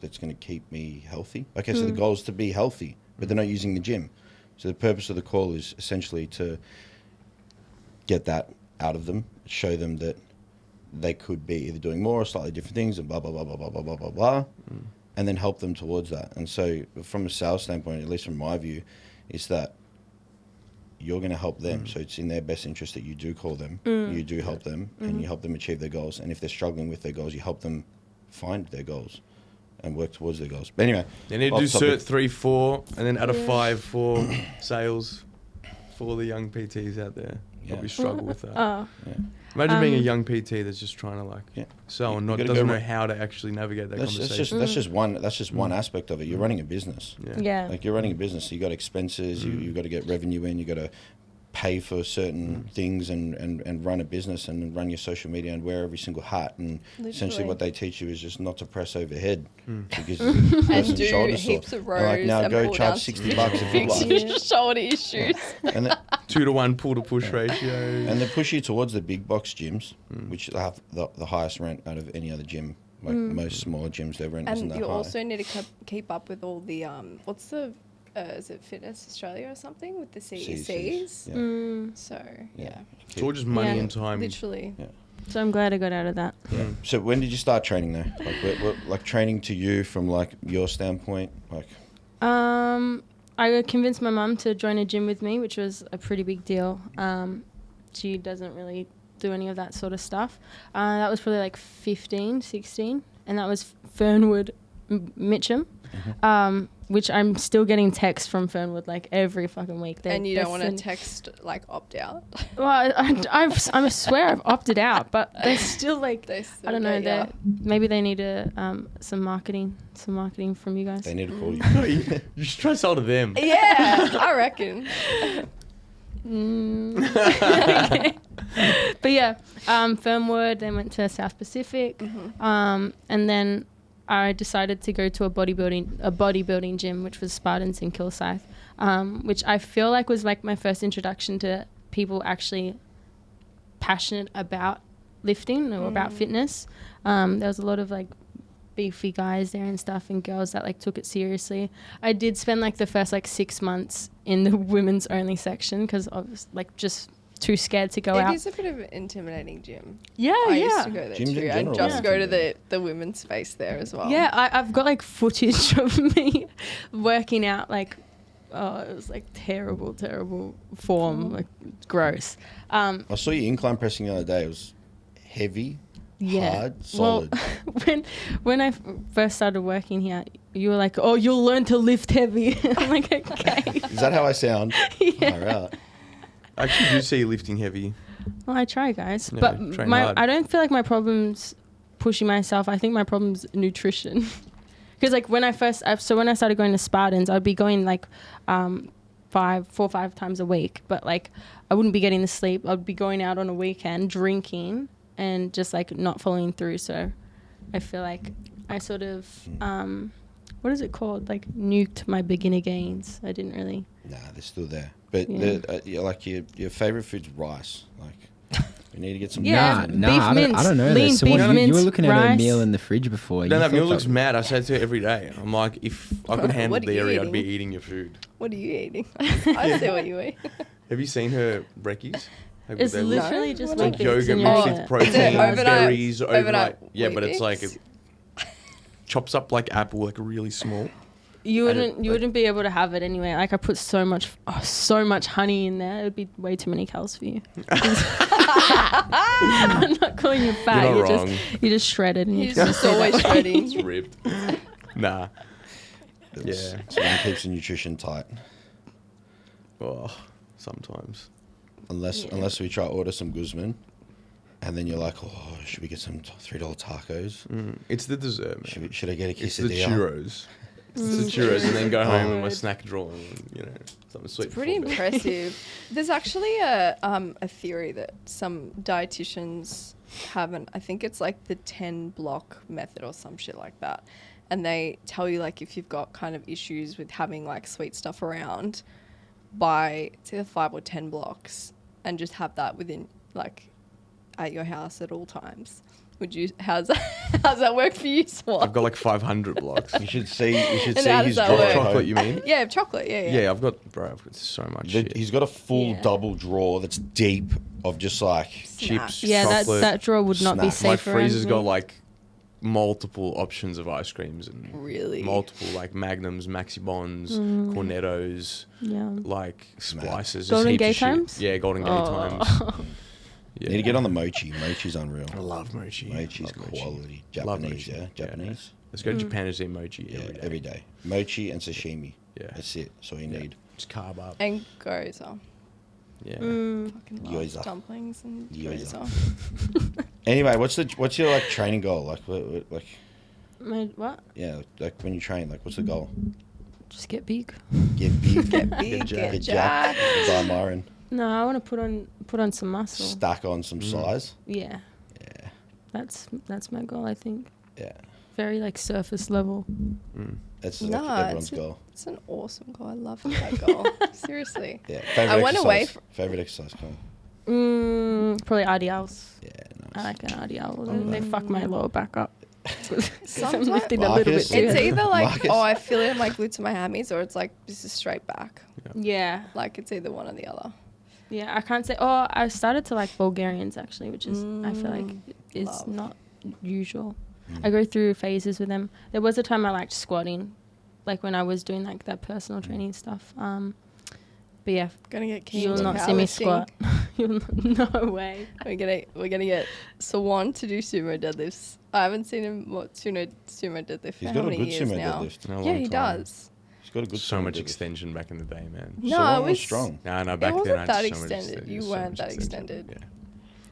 [SPEAKER 1] that's going to keep me healthy. Okay, so the goal is to be healthy, but they're not using the gym. So the purpose of the call is essentially to get that out of them, show them that they could be either doing more or slightly different things and blah, blah, blah, blah, blah, blah, blah, blah, blah, and then help them towards that. And so from a sales standpoint, at least from my view, is that you're going to help them. So it's in their best interest that you do call them, you do help them, and you help them achieve their goals. And if they're struggling with their goals, you help them find their goals and work towards their goals. But anyway.
[SPEAKER 4] They need to do Cert 3, 4, and then add a 5 for sales for all the young PTs out there. Probably struggle with that. Imagine being a young PT that's just trying to sell and doesn't know how to actually navigate that conversation.
[SPEAKER 1] That's just one aspect of it. You're running a business. Like you're running a business. So you got expenses. You've got to get revenue in. You got to pay for certain things and run a business and run your social media and wear every single hat. And essentially what they teach you is just not to press overhead because
[SPEAKER 5] and do
[SPEAKER 1] shoulder
[SPEAKER 5] heaps
[SPEAKER 1] sore.
[SPEAKER 5] of rows.
[SPEAKER 1] Like now
[SPEAKER 5] and
[SPEAKER 1] go charge $60 a
[SPEAKER 5] fix
[SPEAKER 1] foot
[SPEAKER 5] your shoulder issues.
[SPEAKER 1] And
[SPEAKER 4] 2-to-1 pull-to-push ratio.
[SPEAKER 1] And they push you towards the big box gyms, which have the highest rent out of any other gym. Like most smaller gyms, their rent isn't that high.
[SPEAKER 5] And you also need to keep up with all the what's the is it Fitness Australia or something with the CECs? So
[SPEAKER 4] it's all just money and time.
[SPEAKER 5] Literally.
[SPEAKER 3] So I'm glad I got out of that.
[SPEAKER 1] So when did you start training though? Like training to you from like your standpoint, like.
[SPEAKER 3] I convinced my mum to join a gym with me, which was a pretty big deal. She doesn't really do any of that sort of stuff. That was probably like 15, 16, and that was Fernwood Mitcham. which I'm still getting texts from Fernwood like every fucking week.
[SPEAKER 5] And you don't want to
[SPEAKER 3] send-
[SPEAKER 5] text like opt out.
[SPEAKER 3] Well, I swear I've opted out, but they're still like,
[SPEAKER 5] They still
[SPEAKER 3] I don't know.
[SPEAKER 5] get ya.
[SPEAKER 3] Maybe they need some marketing from you guys.
[SPEAKER 1] They need to call you.
[SPEAKER 4] You should try to sell to them.
[SPEAKER 5] Yeah, I reckon.
[SPEAKER 3] Okay. But yeah, Fernwood, then went to South Pacific, and then I decided to go to a bodybuilding gym, which was Spartans in Kilsyth, which I feel like was like my first introduction to people actually passionate about lifting or about fitness. There was a lot of like beefy guys there and stuff, and girls that like took it seriously. I did spend like the first like 6 months in the women's only section because I was like just too scared to go out.
[SPEAKER 5] It is a bit of an intimidating gym.
[SPEAKER 3] Yeah,
[SPEAKER 5] I
[SPEAKER 3] yeah.
[SPEAKER 5] used to go there
[SPEAKER 1] Gyms in
[SPEAKER 5] too.
[SPEAKER 1] general
[SPEAKER 5] And just
[SPEAKER 1] are
[SPEAKER 5] go to
[SPEAKER 1] intimidating.
[SPEAKER 5] the women's space there as well.
[SPEAKER 3] Yeah, I've got like footage of me working out like, oh, it was like terrible form, like gross.
[SPEAKER 1] I saw you incline pressing the other day. It was heavy, hard, solid.
[SPEAKER 3] Well, when I first started working here, you were like, oh, you'll learn to lift heavy. I'm like, okay.
[SPEAKER 1] Is that how I sound?
[SPEAKER 3] Yeah.
[SPEAKER 1] All right.
[SPEAKER 4] I actually do see you lifting heavy.
[SPEAKER 3] Well, I try, guys.
[SPEAKER 4] Yeah,
[SPEAKER 3] But
[SPEAKER 4] train hard.
[SPEAKER 3] I don't feel like my problem's pushing myself. I think my problem's nutrition. Because like when I started going to Spartans, I'd be going like 4 or 5 times a week. But like I wouldn't be getting the sleep. I'd be going out on a weekend, drinking, and just like not following through. So I feel like I sort of, what is it called? Like nuked my beginner gains. I didn't really.
[SPEAKER 1] Nah, they're still there. But
[SPEAKER 3] Yeah.
[SPEAKER 1] like your favorite food's rice. Like we need to get some.
[SPEAKER 3] Yeah.
[SPEAKER 1] rice in
[SPEAKER 3] Beef
[SPEAKER 1] there.
[SPEAKER 2] I
[SPEAKER 3] mince,
[SPEAKER 2] don't know.
[SPEAKER 3] lean
[SPEAKER 2] this. So
[SPEAKER 3] beef
[SPEAKER 2] what, you
[SPEAKER 3] mince,
[SPEAKER 2] were looking at a
[SPEAKER 3] rice.
[SPEAKER 2] meal in the fridge before.
[SPEAKER 4] No,
[SPEAKER 2] You
[SPEAKER 4] that meal
[SPEAKER 2] thought
[SPEAKER 4] looks mad. I say it to her every day. I'm like, if I could handle
[SPEAKER 5] What are you
[SPEAKER 4] dairy, I'd be
[SPEAKER 5] eating?
[SPEAKER 4] eating your food.
[SPEAKER 5] What are you eating? I see what you eat.
[SPEAKER 4] Have you seen her brekkies? Like,
[SPEAKER 3] It's
[SPEAKER 4] they look
[SPEAKER 3] literally
[SPEAKER 5] No,
[SPEAKER 3] just
[SPEAKER 5] what
[SPEAKER 3] like
[SPEAKER 5] is
[SPEAKER 4] like
[SPEAKER 5] it?
[SPEAKER 3] bits
[SPEAKER 4] yogurt
[SPEAKER 3] in your
[SPEAKER 4] mixed
[SPEAKER 3] shit.
[SPEAKER 4] with protein,
[SPEAKER 5] Is it overnight-
[SPEAKER 4] berries,
[SPEAKER 5] overnight
[SPEAKER 4] Yeah, but it's like
[SPEAKER 5] Weet-Bix?
[SPEAKER 4] it chops up like apple, like really small.
[SPEAKER 3] You
[SPEAKER 4] I don't-
[SPEAKER 3] wouldn't be able to have it anyway. Like I put so much honey in there. It would be way too many calories for you. I'm not calling you fat.
[SPEAKER 4] You're
[SPEAKER 3] You
[SPEAKER 4] not
[SPEAKER 3] just
[SPEAKER 4] wrong.
[SPEAKER 3] you just shredded and you
[SPEAKER 5] He's
[SPEAKER 3] just
[SPEAKER 5] just
[SPEAKER 3] say that.
[SPEAKER 5] always
[SPEAKER 4] It's
[SPEAKER 5] shredding.
[SPEAKER 4] ripped. Nah.
[SPEAKER 1] It's-
[SPEAKER 4] Yeah.
[SPEAKER 1] Someone keeps the nutrition tight.
[SPEAKER 4] Oh, sometimes.
[SPEAKER 1] Unless we try to order some Guzman, and then you're like, oh, should we get some $3 tacos?
[SPEAKER 4] It's the dessert, man.
[SPEAKER 1] Should I get a
[SPEAKER 4] It's the
[SPEAKER 1] quesadilla?
[SPEAKER 4] churros. It's the churros, and then go home with my
[SPEAKER 3] Good.
[SPEAKER 4] snack drawer and, you know, something sweet.
[SPEAKER 5] Pretty
[SPEAKER 4] before bed.
[SPEAKER 5] impressive. There's actually a theory that some dietitians have, and I think it's like the 10 block method or some shit like that. And they tell you like if you've got kind of issues with having like sweet stuff around, buy it's either 5 or 10 blocks and just have that within like at your house at all times. Would you? How's that work for you, Swan?
[SPEAKER 4] I've got like 500 blocks.
[SPEAKER 1] You should see
[SPEAKER 5] And how does
[SPEAKER 1] his
[SPEAKER 5] that
[SPEAKER 1] drawer.
[SPEAKER 5] work?
[SPEAKER 1] at home.
[SPEAKER 4] Chocolate, you mean?
[SPEAKER 5] Yeah, chocolate. Yeah.
[SPEAKER 4] Yeah, I've got so much shit.
[SPEAKER 1] He's got a full
[SPEAKER 5] Yeah.
[SPEAKER 1] double drawer that's deep of just like
[SPEAKER 4] Chips,
[SPEAKER 3] Yeah,
[SPEAKER 4] chocolate.
[SPEAKER 3] that drawer would not be
[SPEAKER 1] Snack.
[SPEAKER 3] safe
[SPEAKER 4] My
[SPEAKER 3] around
[SPEAKER 4] freezer's
[SPEAKER 3] me.
[SPEAKER 4] got like multiple options of ice creams and
[SPEAKER 5] Really?
[SPEAKER 4] multiple like Magnums, Maxi Bonds,
[SPEAKER 3] Mm.
[SPEAKER 4] Cornettos,
[SPEAKER 3] Yeah.
[SPEAKER 4] like splices. just
[SPEAKER 3] Golden
[SPEAKER 4] heaps
[SPEAKER 3] Gay
[SPEAKER 4] of shit.
[SPEAKER 3] Times?
[SPEAKER 4] Yeah, Golden Gay Times.
[SPEAKER 3] Oh.
[SPEAKER 4] Yeah.
[SPEAKER 1] Need to get on the mochi. Mochi's unreal.
[SPEAKER 4] I love mochi.
[SPEAKER 1] Mochi's
[SPEAKER 4] Love mochi.
[SPEAKER 1] quality.
[SPEAKER 4] Love
[SPEAKER 1] Japanese,
[SPEAKER 4] mochi.
[SPEAKER 1] yeah? Japanese?
[SPEAKER 4] Let's go to Japan and see mochi
[SPEAKER 1] Yeah,
[SPEAKER 4] every day.
[SPEAKER 1] every day. Mochi and sashimi.
[SPEAKER 4] Yeah.
[SPEAKER 1] That's it. That's all you
[SPEAKER 4] Yeah.
[SPEAKER 1] need.
[SPEAKER 4] Just carb up.
[SPEAKER 5] And gyoza.
[SPEAKER 4] Yeah.
[SPEAKER 5] Fucking love
[SPEAKER 1] Gyoza.
[SPEAKER 5] dumplings and
[SPEAKER 1] Gyoza.
[SPEAKER 5] gyoza.
[SPEAKER 1] Anyway, what's your like training goal? Like like
[SPEAKER 3] What?
[SPEAKER 1] yeah, like when you train, like what's the goal?
[SPEAKER 3] Just get big.
[SPEAKER 1] Get big,
[SPEAKER 5] Get big,
[SPEAKER 4] jacked.
[SPEAKER 5] get jacked.
[SPEAKER 1] buy Myron,
[SPEAKER 3] No, I want to put on some muscle.
[SPEAKER 1] stack on some size.
[SPEAKER 3] Yeah,
[SPEAKER 1] Yeah,
[SPEAKER 3] that's my goal. I think
[SPEAKER 1] yeah.
[SPEAKER 3] very like surface level.
[SPEAKER 1] That's
[SPEAKER 5] No,
[SPEAKER 1] like everyone's
[SPEAKER 5] it's a-
[SPEAKER 1] goal.
[SPEAKER 5] It's an awesome goal. I love that goal. Seriously.
[SPEAKER 1] Yeah. Favorite
[SPEAKER 5] I went away
[SPEAKER 1] exercise. Favorite exercise. Come on.
[SPEAKER 3] Probably RDLs.
[SPEAKER 1] Yeah,
[SPEAKER 3] I
[SPEAKER 1] nice.
[SPEAKER 3] like an RDL. They fuck my lower back up. 'Cause I'm
[SPEAKER 5] Sometimes-
[SPEAKER 3] lifting a little bit
[SPEAKER 1] Marcus,
[SPEAKER 3] too
[SPEAKER 5] It's
[SPEAKER 3] heavy.
[SPEAKER 5] either like,
[SPEAKER 1] Marcus.
[SPEAKER 5] oh, I feel it in my glutes and my hammies, or it's like, this is straight back.
[SPEAKER 3] Yeah,
[SPEAKER 5] Like, it's either one or the other.
[SPEAKER 3] yeah. I can't say. Oh, I started to like Bulgarians actually, which is I feel like is
[SPEAKER 5] love.
[SPEAKER 3] not usual. I go through phases with them. There was a time I liked squatting, like when I was doing like that personal training stuff. But yeah,
[SPEAKER 5] Gonna get keen
[SPEAKER 3] you'll
[SPEAKER 5] to
[SPEAKER 3] not see me
[SPEAKER 5] powerlifting.
[SPEAKER 3] squat. No way.
[SPEAKER 5] We're gonna get Sawan to do sumo deadlifts. I haven't seen him sumo deadlift for
[SPEAKER 1] He's
[SPEAKER 5] how
[SPEAKER 1] got a
[SPEAKER 5] many
[SPEAKER 1] good
[SPEAKER 5] years
[SPEAKER 1] sumo
[SPEAKER 5] now.
[SPEAKER 1] deadlift.
[SPEAKER 4] In a
[SPEAKER 5] Yeah,
[SPEAKER 4] long
[SPEAKER 5] he
[SPEAKER 4] time.
[SPEAKER 5] does.
[SPEAKER 1] He's got a good.
[SPEAKER 4] So much
[SPEAKER 1] deadlift.
[SPEAKER 4] extension back in the day, man.
[SPEAKER 5] No,
[SPEAKER 1] Someone
[SPEAKER 5] it
[SPEAKER 1] was
[SPEAKER 5] was
[SPEAKER 1] strong.
[SPEAKER 4] No, back
[SPEAKER 5] wasn't
[SPEAKER 4] then I had
[SPEAKER 5] that
[SPEAKER 4] so much
[SPEAKER 5] extended.
[SPEAKER 4] extension.
[SPEAKER 5] You
[SPEAKER 4] So
[SPEAKER 5] weren't
[SPEAKER 4] much
[SPEAKER 5] that
[SPEAKER 4] extension,
[SPEAKER 5] extended.
[SPEAKER 4] Yeah.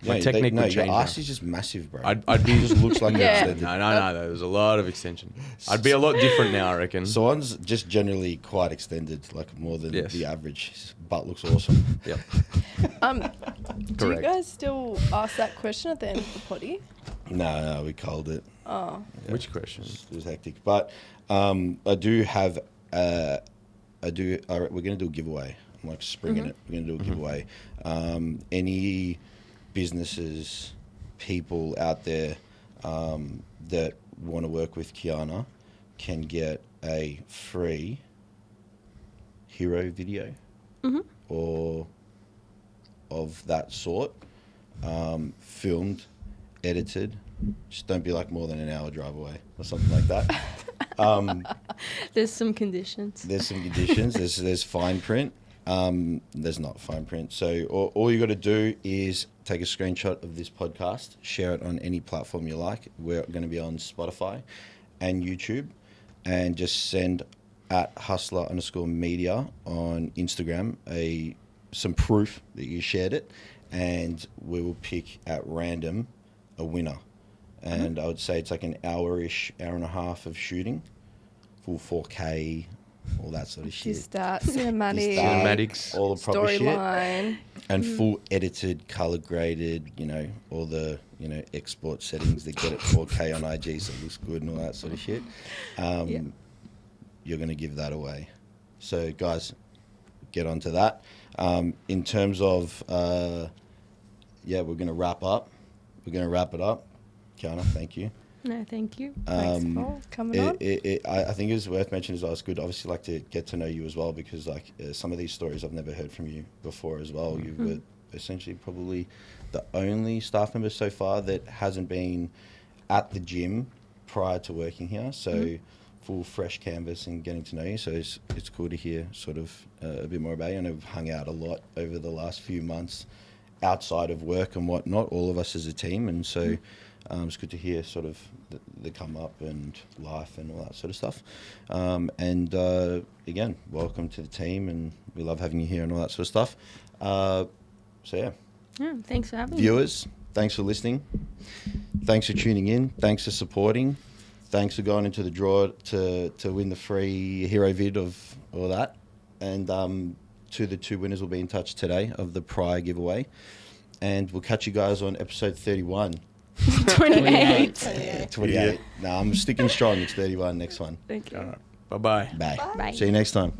[SPEAKER 1] Yeah,
[SPEAKER 4] My technique would
[SPEAKER 1] your
[SPEAKER 4] change
[SPEAKER 1] ass
[SPEAKER 4] now.
[SPEAKER 1] is just massive, bro.
[SPEAKER 4] I'd be
[SPEAKER 1] It just looks like
[SPEAKER 5] Yeah.
[SPEAKER 1] it's extended.
[SPEAKER 4] No. There's a lot of extension. I'd be a lot different now, I reckon.
[SPEAKER 1] So one's just generally quite extended, like more than
[SPEAKER 4] Yes.
[SPEAKER 1] the average. His butt looks awesome.
[SPEAKER 4] Yep.
[SPEAKER 5] Do you
[SPEAKER 4] Correct.
[SPEAKER 5] guys still ask that question at the end of the potty?
[SPEAKER 1] No, we culled it.
[SPEAKER 5] Oh,
[SPEAKER 1] Yeah.
[SPEAKER 4] Which question?
[SPEAKER 1] It was hectic, but I do have. We're going to do a giveaway. I'm like springing it. We're going to do a giveaway. Any businesses, people out there that want to work with Keiana can get a free hero video or of that sort, filmed, edited. Just don't be like more than an hour drive away or something like that.
[SPEAKER 3] There's some conditions.
[SPEAKER 1] There's some conditions. There's fine print. There's not fine print. So all you got to do is take a screenshot of this podcast, share it on any platform you like. We're going to be on Spotify and YouTube, and just send at @hustler_media on Instagram some proof that you shared it, and we will pick at random a winner. And I would say it's like an hour and a half of shooting, full 4K, all that sort of shit.
[SPEAKER 5] just that cinematic,
[SPEAKER 4] Cinematics.
[SPEAKER 1] All the proper shit.
[SPEAKER 5] storyline.
[SPEAKER 1] And full edited, color graded, all the, export settings that get it 4K on IG so it looks good and all that sort of shit. You're going to give that away. So, guys, get onto that. In terms of, we're going to wrap up. We're going to wrap it up. Keiana, thank you.
[SPEAKER 3] No, thank you.
[SPEAKER 5] Thanks for coming on.
[SPEAKER 1] I think it's worth mentioning as well. It's good, obviously, like to get to know you as well, because some of these stories I've never heard from you before as well. You were essentially probably the only staff member so far that hasn't been at the gym prior to working here. So full fresh canvas and getting to know you. So it's cool to hear sort of a bit more about you. I know we've hung out a lot over the last few months outside of work and whatnot, all of us as a team, and so it's good to hear sort of the come up and life and all that sort of stuff. Again, welcome to the team, and we love having you here and all that sort of stuff.
[SPEAKER 3] Yeah, thanks for having me.
[SPEAKER 1] Viewers, thanks for listening. Thanks for tuning in. Thanks for supporting. Thanks for going into the draw to win the free hero vid of all that. And the two winners will be in touch today of the prior giveaway. And we'll catch you guys on episode 31.
[SPEAKER 3] 28.
[SPEAKER 1] Yeah, 28. No, I'm sticking strong. It's 31 next one.
[SPEAKER 3] Thank you.
[SPEAKER 4] All right. Bye-bye.
[SPEAKER 1] Bye.
[SPEAKER 3] Bye.
[SPEAKER 1] See you next time.